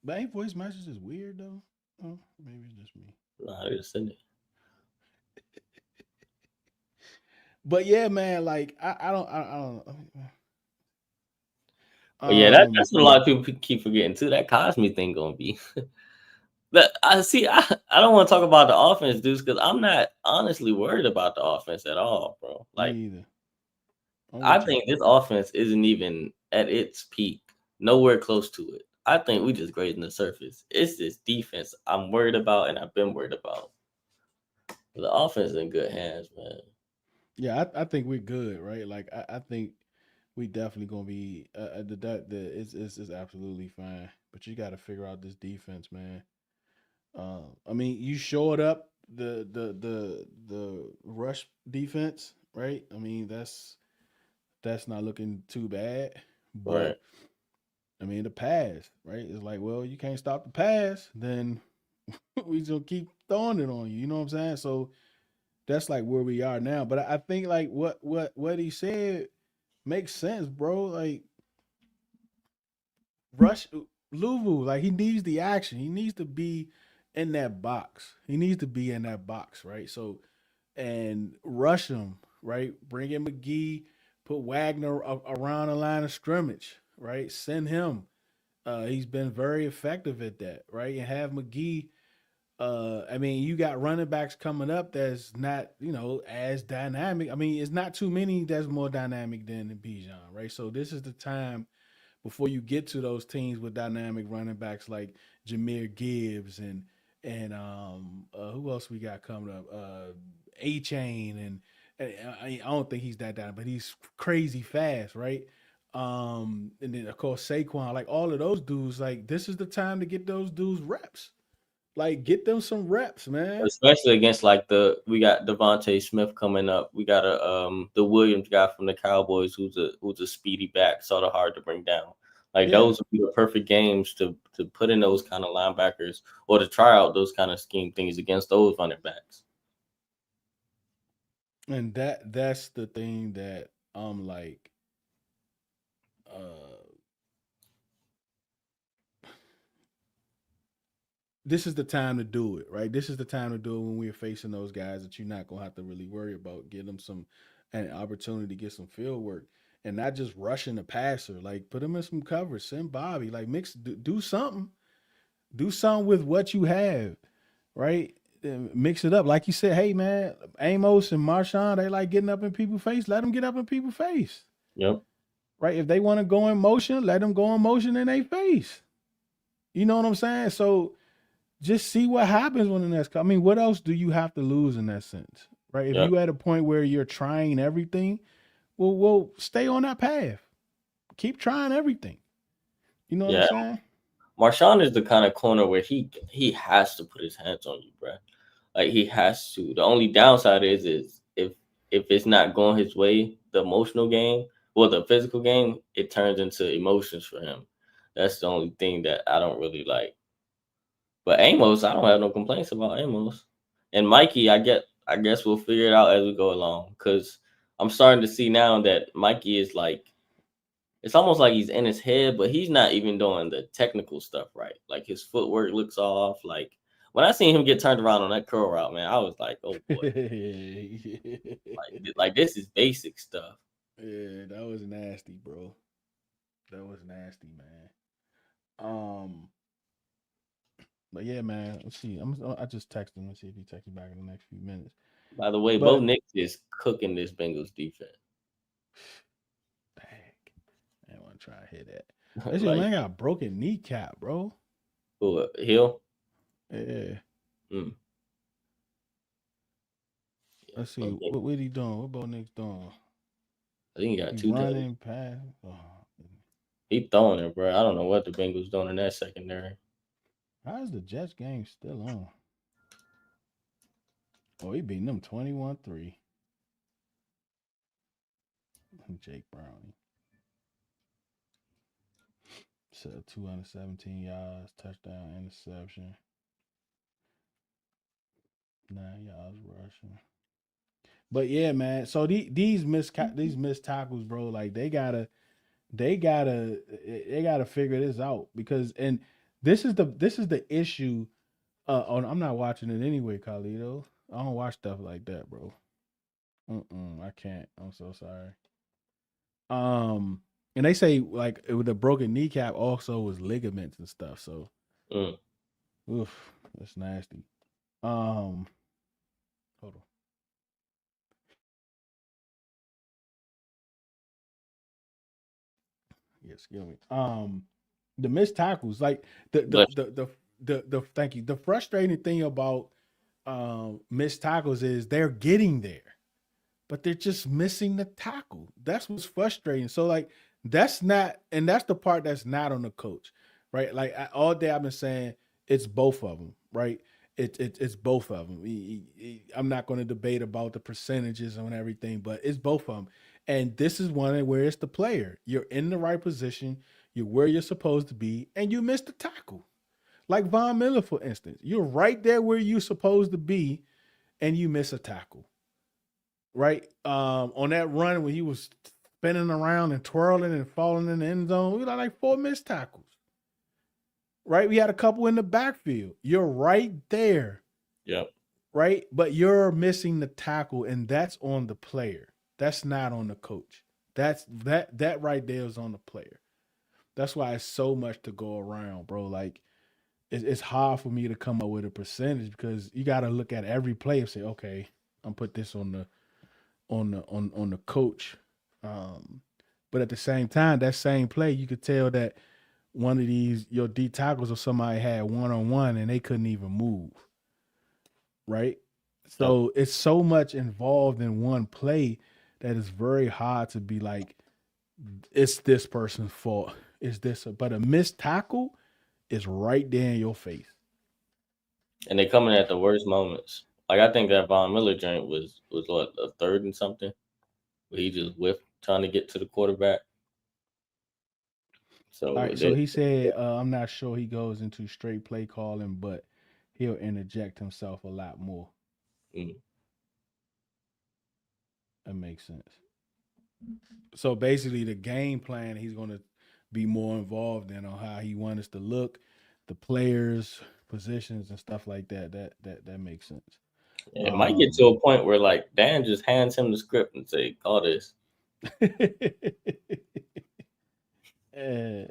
But ain't voice messages weird though? Oh, maybe it's just me. Nah, just send it. But yeah, man, like I don't But yeah, that's what a lot of people keep forgetting too. That Cosme thing gonna be. But I see. I don't want to talk about the offense, dudes, because I'm not honestly worried about the offense at all, bro. Like, me either. I think this offense isn't even at its peak, nowhere close to it. I think we just grazing the surface. It's this defense I'm worried about, and I've been worried about. The offense is in good hands, man. Yeah, I think we're good, right? Like I think we definitely gonna be it's absolutely fine. But you got to figure out this defense, man. I mean, you shored up the rush defense, right? I mean, that's not looking too bad. But Right. I mean, the pass, right? It's like, well, you can't stop the pass, then we just gonna keep throwing it on you. You know what I'm saying? So that's like where we are now. But I think like what he said makes sense, bro. Like Rush Luvu, like he needs the action. He needs to be in that box. He needs to be in that box, right? So and rush him, right? Bring in McGee, put Wagner around the line of scrimmage, right? Send him. He's been very effective at that, right? And have McGee. I mean, you got running backs coming up that's not, as dynamic. I mean, it's not too many that's more dynamic than Bijan, right? So this is the time before you get to those teams with dynamic running backs like Jameer Gibbs and who else we got coming up? A Chain and I don't think he's that dynamic, but he's crazy fast, right? And then of course Saquon, like all of those dudes, like this is the time to get those dudes reps. Like get them some reps, man. Especially against we got Devontae Smith coming up. We got the Williams guy from the Cowboys who's a speedy back, sort of hard to bring down. Like those would be the perfect games to put in those kind of linebackers or to try out those kind of scheme things against those running backs. And that's the thing that I'm like, uh this is the time to do it, right? This is the time to do it when we're facing those guys that you're not gonna have to really worry about. Get them an opportunity to get some field work and not just rushing the passer. Like put them in some coverage, send Bobby, like do something. Do something with what you have, right? Mix it up. Like you said, hey man, Amos and Marshawn, they like getting up in people's face. Let them get up in people's face. Yep. Right? If they want to go in motion, let them go in motion in their face. You know what I'm saying? So just see what happens when the next. I mean, what else do you have to lose in that sense? Right? If Yep. you at a point where you're trying everything, well, stay on that path. Keep trying everything. You know what Yeah. I'm saying? Marshawn is the kind of corner where he has to put his hands on you, bro. Like he has to. The only downside is if it's not going his way, the emotional game, well, the physical game, it turns into emotions for him. That's the only thing that I don't really like. But Amos, I don't have no complaints about Amos. And Mikey, I guess we'll figure it out as we go along. Cause I'm starting to see now that Mikey is like, it's almost like he's in his head, but he's not even doing the technical stuff right. Like his footwork looks off. Like when I seen him get turned around on that curl route, man, I was like, oh boy. like this is basic stuff. Yeah, that was nasty, bro. That was nasty, man. But yeah, man. Let's see. I just texted him. Let's see if he texts me back in the next few minutes. By the way, Bo But Nix is cooking this Bengals defense. dang, I want to try to hit that. This young like man got a broken kneecap, bro. who Hill? Yeah. Mm. Let's see. Okay. What he doing? What Bo Nix doing? I think he got He 2 touchdowns. running past. Oh, He throwing it, bro. I don't know what the Bengals doing in that secondary. how is the Jets game still on? Oh, he beating them 21-3. Jake Browning. So 217 yards, touchdown, interception. 9 yards rushing. But yeah, man. So these missed tackles, bro. Like they gotta figure this out because this is the issue. I'm not watching it anyway, Carlito. I don't watch stuff like that, bro. I can't. I'm so sorry. And they say like with a broken kneecap also was ligaments and stuff. So, oof, that's nasty. Hold on. Yeah, excuse me. The missed tackles, like the thank you. The frustrating thing about missed tackles is they're getting there, but they're just missing the tackle. That's what's frustrating. So like that's the part that's not on the coach, right? Like all day I've been saying it's both of them, right? It's both of them. I'm not going to debate about the percentages and everything, but it's both of them. And this is one where it's the player. You're in the right position. You're where you're supposed to be, and you missed the tackle. Like Von Miller, for instance. You're right there where you're supposed to be, and you miss a tackle. Right? On that run when he was spinning around and twirling and falling in the end zone, we got like 4 missed tackles. Right? We had a couple in the backfield. You're right there. Yep. Right? But you're missing the tackle, and that's on the player. That's not on the coach. That right there is on the player. That's why it's so much to go around, bro. Like it's hard for me to come up with a percentage because you got to look at every play and say, okay, I'm put this on the coach. But at the same time, that same play, you could tell that one of these your D tackles or somebody had 1-on-1 and they couldn't even move. Right? So it's so much involved in one play that it's very hard to be like, it's this person's fault. It's this, but a missed tackle is right there in your face. And they coming at the worst moments. Like I think that Von Miller joint was what, a 3rd and something, where he just whiffed trying to get to the quarterback. So all right, so he said, I'm not sure he goes into straight play calling, but he'll interject himself a lot more. That makes sense. So basically, the game plan he's going to be more involved in on how he wants us to look, the players, positions, and stuff like that. That makes sense. It might get to a point where like Dan just hands him the script and say, "Call this," and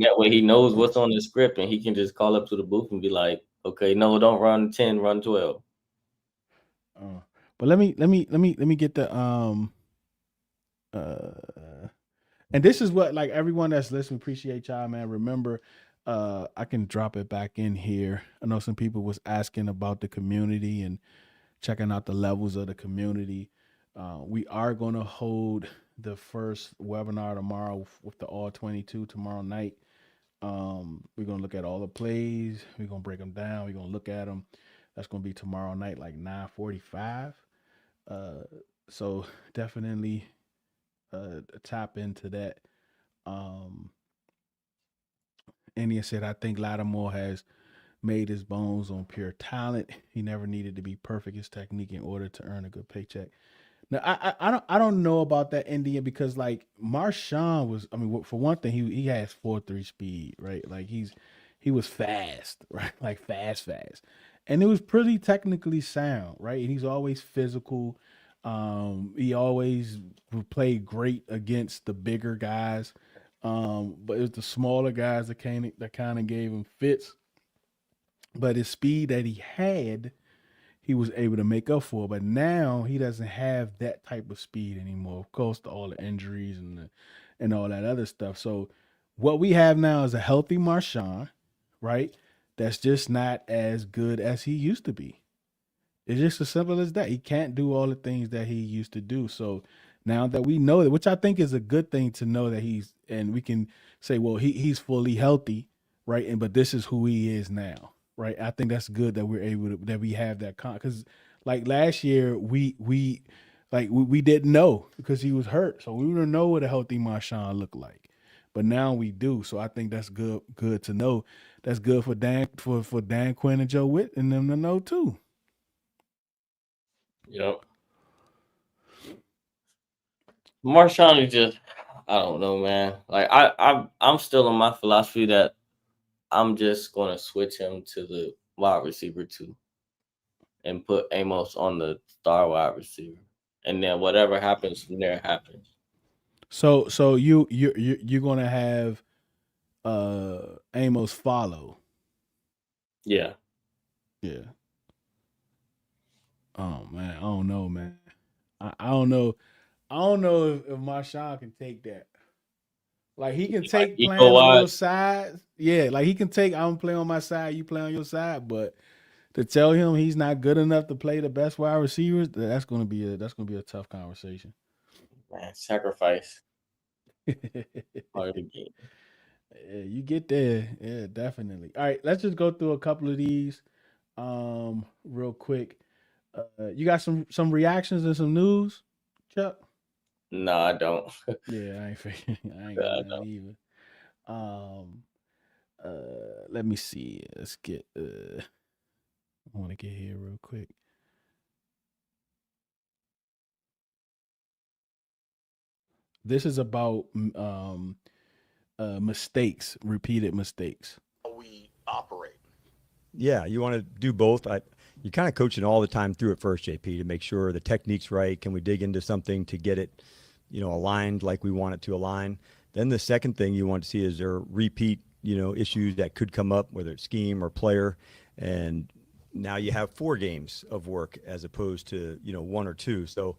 that way he knows what's on the script, and he can just call up to the booth and be like, "Okay, no, don't run 10, run 12." But let me get the and this is what, like, everyone that's listening, appreciate y'all, man. Remember, I can drop it back in here. I know some people was asking about the community and checking out the levels of the community. We are going to hold the first webinar tomorrow with the all 22 tomorrow night. We're going to look at all the plays. We're going to break them down. We're going to look at them. That's going to be tomorrow night, like 9:45. So definitely tap into that. India said, I think Lattimore has made his bones on pure talent. He never needed to be perfect his technique in order to earn a good paycheck. Now, I don't know about that, India, because like Marshawn was, I mean, for one thing, he has 4.3 speed, right? Like he was fast, right? Like fast, and it was pretty technically sound, right? And he's always physical. He always played great against the bigger guys. But it was the smaller guys that kind of gave him fits. But his speed that he had, he was able to make up for. But now he doesn't have that type of speed anymore. Of course, all the injuries and all that other stuff. So what we have now is a healthy Marshawn, right? That's just not as good as he used to be. It's just as simple as that. He can't do all the things that he used to do. So now that we know that, which I think is a good thing to know that and we can say, well, he's fully healthy, right? And but this is who he is now, right? I think that's good that we're able to, that we have that because like last year we didn't know because he was hurt, so we didn't know what a healthy Marshawn looked like. But now we do, so I think that's good to know. That's good for Dan Quinn and Joe Witt and them to know too. Yep. Marshawn is just, I don't know, man. Like I'm still on my philosophy that I'm just gonna switch him to the wide receiver 2 and put Amos on the star wide receiver, and then whatever happens from there happens. So you're gonna have Amos follow. Yeah. Oh man, I don't know, man. I don't know. I don't know if Marshawn can take that. Like he can take playing on your side. Yeah, like he can take, I'm playing on my side, you play on your side, but to tell him he's not good enough to play the best wide receivers, that's gonna be a tough conversation. Man, sacrifice. Part of the game. Yeah, you get there. Yeah, definitely. All right, let's just go through a couple of these real quick. You got some reactions and some news, Chuck? No, I don't. Yeah, I ain't got none either. Let me see. Let's get I want to get here real quick. This is about mistakes, repeated mistakes. How we operate. Yeah, you want to do both. You're kind of coaching all the time through at first, JP, to make sure the technique's right. Can we dig into something to get it, aligned like we want it to align? Then the second thing you want to see is there repeat, issues that could come up, whether it's scheme or player. And now you have 4 games of work as opposed to, 1 or 2. So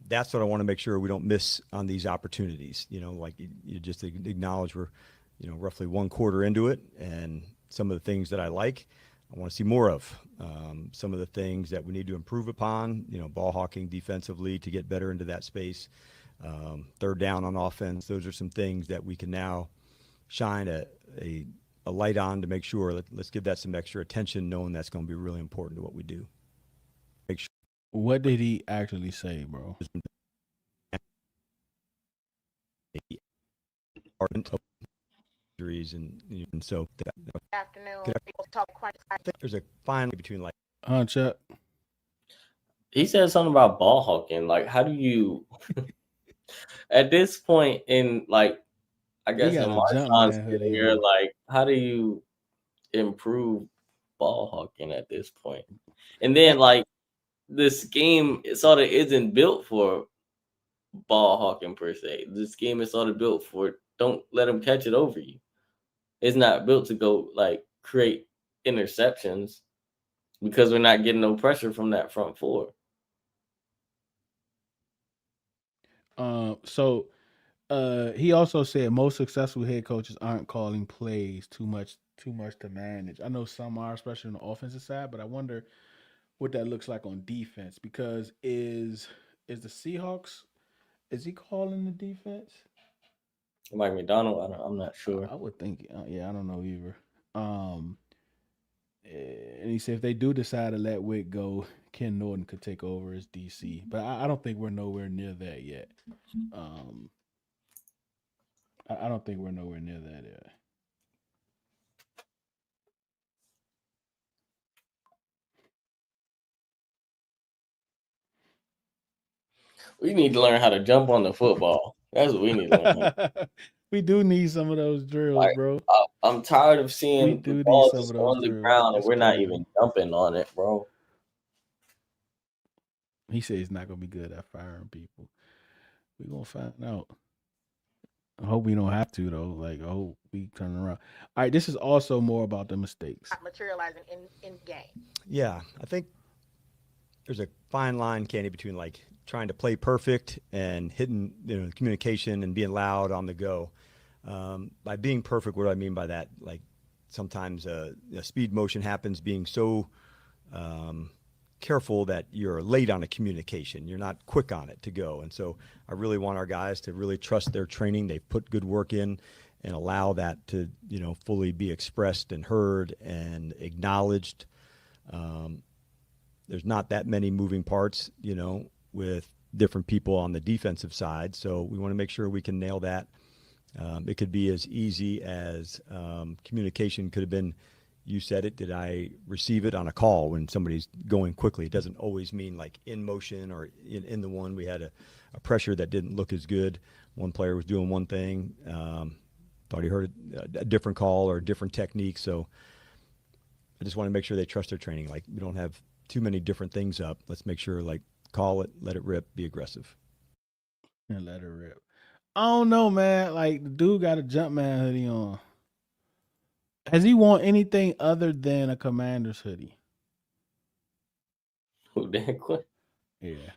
that's what I want to make sure we don't miss on these opportunities. Like you just acknowledge we're, roughly 1 quarter into it, and some of the things that I like, I want to see more of. Some of the things that we need to improve upon, ball hawking defensively to get better into that space. Third down on offense. Those are some things that we can now shine a light on to make sure. Let's give that some extra attention, knowing that's going to be really important to what we do. Make sure. What did he actually say, bro? And so Afternoon. I think there's a fine line between like Chuck. He said something about ball hawking. Like, how do you at this point in like I He guess in got a Marshawn's Jumpman hoodie career, on. like how do you improve ball hawking at this point? And then like this game sort of isn't built for ball hawking per se. This game is sort of built for don't let him catch it over you. It's not built to go like create interceptions because we're not getting no pressure from that front four. So he also said most successful head coaches aren't calling plays too much to manage. I know some are, especially on the offensive side, but I wonder what that looks like on defense because is the Seahawks is he calling the defense? Mike McDonald, I'm not sure. I would think yeah, I don't know either. Um and he said if they do decide to let Wick go, Ken Norton could take over as DC. But I don't think we're nowhere near that yet. I don't think we're nowhere near that yet. We need to learn how to jump on the football. That's what we need to learn. We do need some of those drills, Like, bro. I'm tired of We seeing the do need ball some just of those on the drills. ground and It's we're not crazy. even jumping on it, bro. He said he's not gonna be good at firing people. We gonna find out. I hope we don't have to though. Like I hope we turn around. All right, this is also more about the mistakes. Materializing in game. Yeah, I think there's a fine line, Candy, between like trying to play perfect and hitting, communication and being loud on the go. By being perfect, what do I mean by that? Like sometimes a speed motion happens, being so careful that you're late on a communication. You're not quick on it to go. And so I really want our guys to really trust their training. They've put good work in and allow that to, fully be expressed and heard and acknowledged. There's not that many moving parts, with different people on the defensive side. So we want to make sure we can nail that. It could be as easy as communication could have been, you said it, did I receive it on a call when somebody's going quickly? It doesn't always mean like in motion or in the one. We had a pressure that didn't look as good. One player was doing one thing, thought he heard a different call or a different technique. So I just want to make sure they trust their training. Like we don't have too many different things up. Let's make sure like call it, let it rip, be aggressive. And let it rip. I don't know, man. Like the dude got a Jumpman hoodie on. Has he worn anything other than a Commander's hoodie? Who, Dan Quinn? Yeah.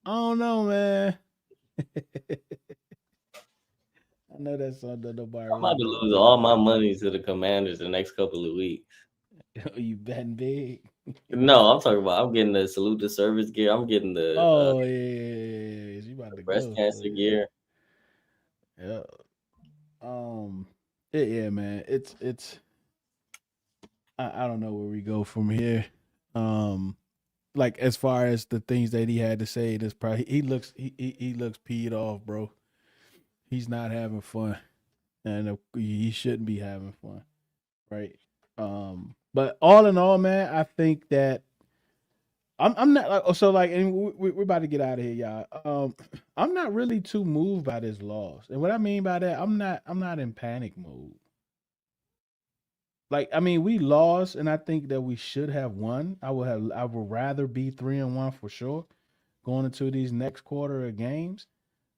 I don't know, man. I know that's something nobody. I'm about to lose all my money to the Commanders the next couple of weeks. You betting big? No, I'm talking about I'm getting the salute to service gear. I'm getting the yeah. You about to breast go, cancer gear. Yeah. Yeah, man. It's. I don't know where we go from here. Like as far as the things that he had to say, this probably he looks peed off, bro. He's not having fun, and he shouldn't be having fun, right? But all in all, man, I think that I'm not like so like, and we're about to get out of here, y'all. I'm not really too moved by this loss, and what I mean by that, I'm not in panic mode. Like, I mean, we lost, and I think that we should have won. I would rather be 3-1 for sure, going into these next quarter of games.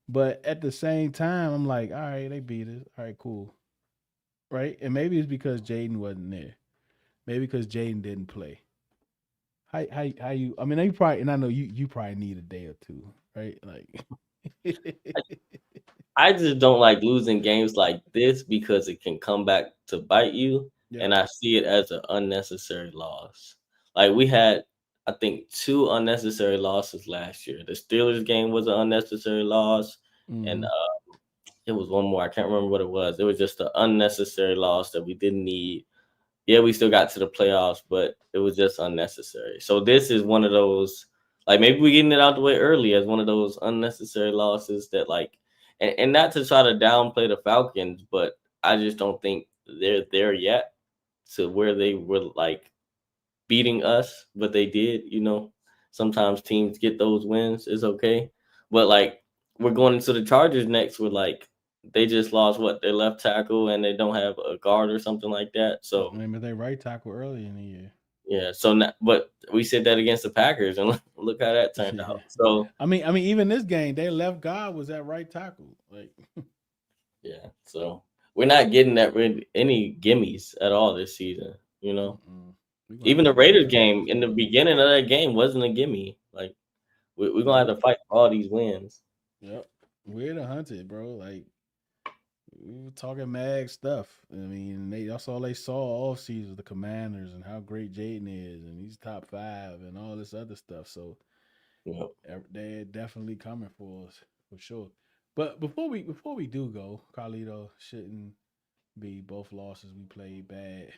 But at the same time, I'm like, all right, they beat us. All right, cool. Right? And maybe it's because Jaden wasn't there. Maybe because Jaden didn't play. How you? I mean, you probably, and I know you probably need a day or two, right? Like, I just don't like losing games like this because it can come back to bite you. Yeah. And I see it as an unnecessary loss. Like we had, I think, 2 unnecessary losses last year. The Steelers game was an unnecessary loss. And it was one more. I can't remember what it was. It was just an unnecessary loss that we didn't need. Yeah, we still got to the playoffs, but it was just unnecessary. So this is one of those, like maybe we're getting it out the way early as one of those unnecessary losses that like, and not to try to downplay the Falcons, but I just don't think they're there yet to where they were like beating us, but they did. Sometimes teams get those wins. It's okay, but like we're going into the Chargers next with like they just lost their left tackle and they don't have a guard or something like that. So I mean, they right tackle early in the year. yeah, so now, but we said that against the Packers and look how that turned out. So I mean, even this game, their left guard was at right tackle. Like, yeah, so we're not getting any gimmies at all this season. Even the Raiders game in the beginning of that game wasn't a gimme. Like we're gonna have to fight for all these wins. Yep, we're the hunted, bro. Like we were talking mag stuff. I mean, that's all they saw all season, the Commanders and how great Jaden is, and he's top 5 and all this other stuff. So Yep. they're definitely coming for us for sure. But before we do go, Carlito, shouldn't be both losses we played bad,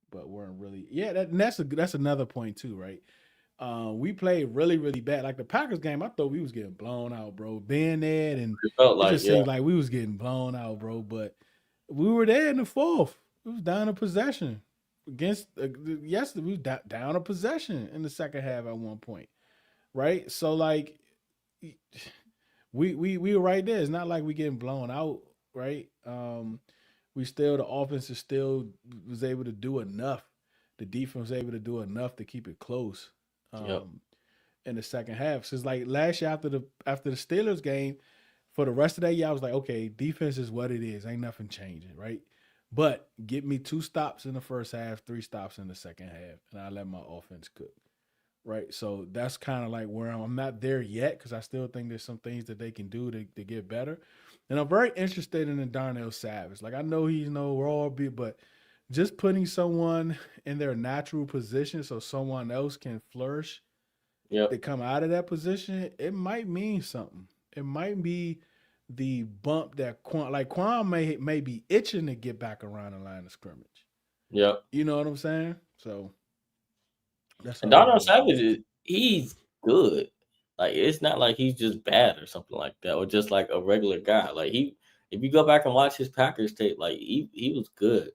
but weren't really. Yeah, that's another point too, right? We played really, really bad. Like the Packers game, I thought we was getting blown out, bro. Being there, and It felt it like just seemed like we was getting blown out, bro. But we were there in the fourth. We was down a possession against. Yes, we was down a possession in the second half at one point, right? So like, we were right there. It's not like we getting blown out, right? We still, the offense is still was able to do enough. The defense was able to do enough to keep it close. Yep. In the second half. So it's like last year after the Steelers game, for the rest of that year, I was like, okay, defense is what it is. Ain't nothing changing, right? But get me 2 stops in the first half, 3 stops in the second half, and I let my offense cook. Right. So that's kind of like where I'm not there yet, because I still think there's some things that they can do to get better. And I'm very interested in the Darnell Savage. Like I know he's no raw beat, but just putting someone in their natural position so someone else can flourish Yep. to come out of that position, it might mean something. It might be the bump that Quan may be itching to get back around the line of scrimmage. Yep. You know what I'm saying? So that's And Darnell Savage he's good. Like it's not like he's just bad or something like that, or just like a regular guy. Like if you go back and watch his Packers tape, like he was good.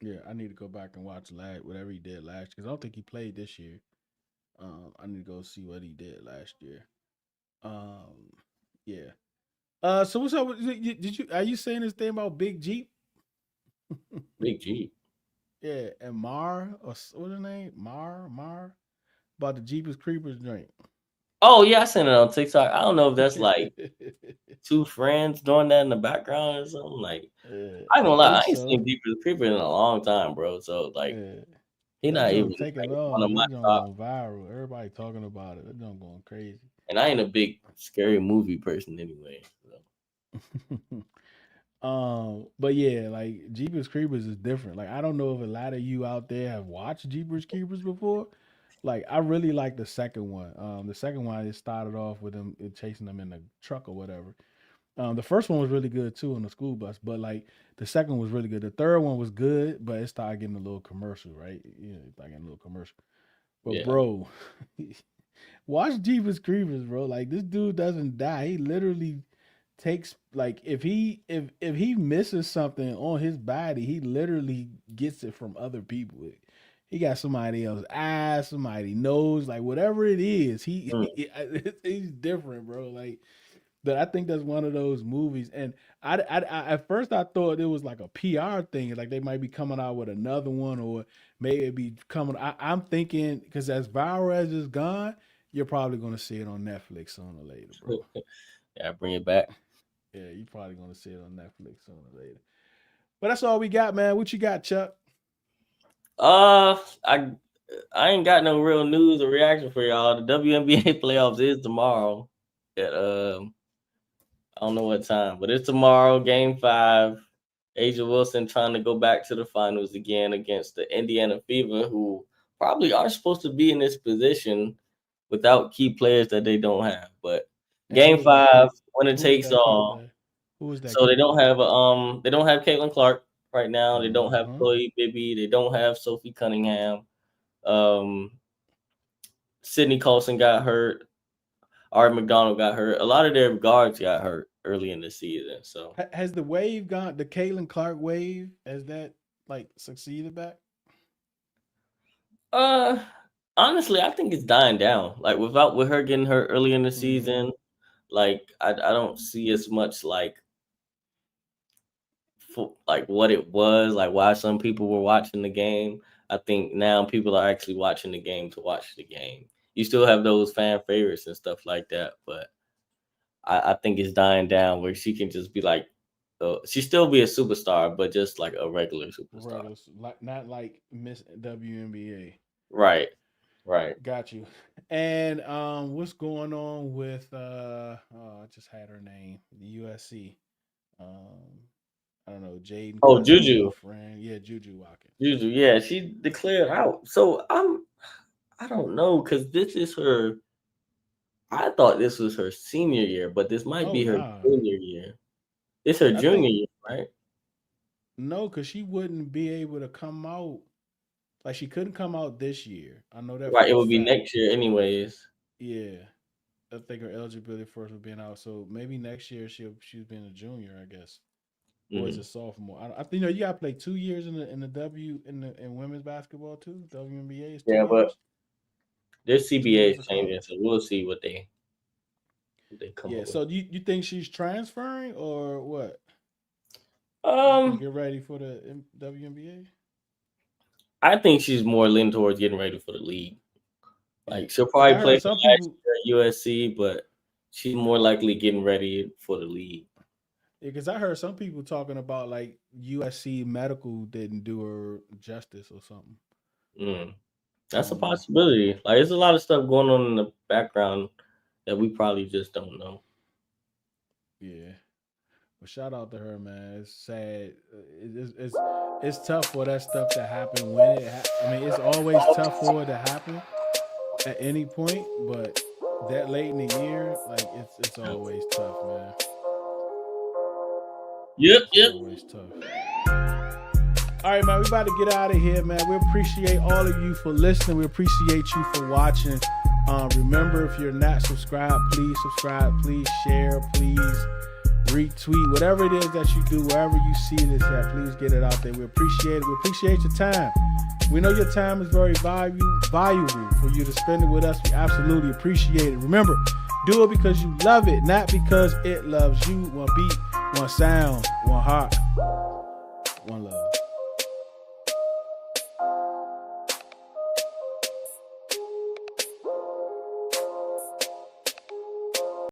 Yeah, I need to go back and watch whatever he did last, because I don't think he played this year. I need to go see what he did last year. Yeah. So what's up? Are you saying this thing about Big Jeep? Big G. Yeah, and Mar, or what's her name? Mar, about the Jeepers Creepers drink. Oh yeah, I seen it on TikTok. I don't know if that's like 2 friends doing that in the background or something. Like I ain't gonna lie, I ain't seen Jeepers Creepers in a long time, bro. So like he not even taking like, off. one of my That joint top. going viral. Everybody talking about it. That joint going crazy. And I ain't a big scary movie person anyway. So. But yeah, like Jeepers Creepers is different. Like I don't know if a lot of you out there have watched Jeepers Creepers before. Like I really like the second one. The second one it started off with them chasing them in the truck or whatever. The first one was really good too on the school bus, but like the second one was really good. The third one was good, but it started getting a little commercial, right? Yeah, like getting a little commercial. But Yeah. bro, watch Jeepers Creepers, bro. Like this dude doesn't die. He literally takes like if he misses something on his body, he literally gets it from other people. He got somebody else's eyes, somebody nose, like whatever it is. He's different, bro. Like, but I think that's one of those movies. And I at first I thought it was like a PR thing, like they might be coming out with another one, or maybe it be coming. I'm thinking because as viral as it's gone, you're probably gonna see it on Netflix sooner or later, bro. Yeah, bring it back. Yeah, you're probably gonna see it on Netflix sooner or later. But that's all we got, man. What you got, Chuck? I ain't got no real news or reaction for y'all. The WNBA playoffs is tomorrow at I don't know what time, but it's tomorrow, game 5. Asia Wilson trying to go back to the finals again against the Indiana Fever, who probably are supposed to be in this position without key players that they don't have. But game 5, winner takes all. Who is that? So they don't have Caitlin Clark right now. They don't have Chloe Bibby. They don't have Sophie Cunningham. Sydney Colson got hurt. Art McDonald got hurt. A lot of their guards got hurt early in the season. So has the wave gone? The Caitlin Clark wave, has that like succeeded back? Honestly, I think it's dying down. Like with her getting hurt early in the season, like I don't see as much like what it was, like why some people were watching the game. I think now people are actually watching the game to watch the game. You still have those fan favorites and stuff like that, but I think it's dying down where she can just be like, she still be a superstar, but just like a regular superstar. Not like Miss WNBA. Right. Got you. And what's going on with I just had her name, the USC. I don't know, Jaden. Oh, Juju. Friend. Yeah, Juju Watkins. Juju, yeah, she declared out. So I don't know, because this is her. I thought this was her senior year, but this might be her junior year. It's her junior year, right? No, because she wouldn't be able to come out. Like, she couldn't come out this year. I know that. Right, it would be next year anyways. Yeah. I think her eligibility first would be out. So maybe next year she's been a junior, I guess. Or is a sophomore? I think you gotta play 2 years in the women's basketball too. WNBA is 2 years. But their CBA is changing, so we'll see what they come up with. So you think she's transferring or what? Get ready for the WNBA. I think she's more leaning towards getting ready for the league. Like, she'll probably play for at USC, but she's more likely getting ready for the league. Yeah, because I heard some people talking about like USC medical didn't do her justice or something. That's a possibility. Like, there's a lot of stuff going on in the background that we probably just don't know. Yeah. Well, shout out to her, man. It's sad. It's tough for that stuff to happen when it I mean, it's always tough for it to happen at any point, but that late in the year, like it's always tough, man. Yep. Always tough. All right, man, we about to get out of here, man. We appreciate all of you for listening. We appreciate you for watching. Remember, if you're not subscribed, please subscribe. Please share. Please retweet. Whatever it is that you do, wherever you see this at, please get it out there. We appreciate it. We appreciate your time. We know your time is very valuable for you to spend it with us. We absolutely appreciate it. Remember, do it because you love it, not because it loves you. One beat, one sound, one heart, one love.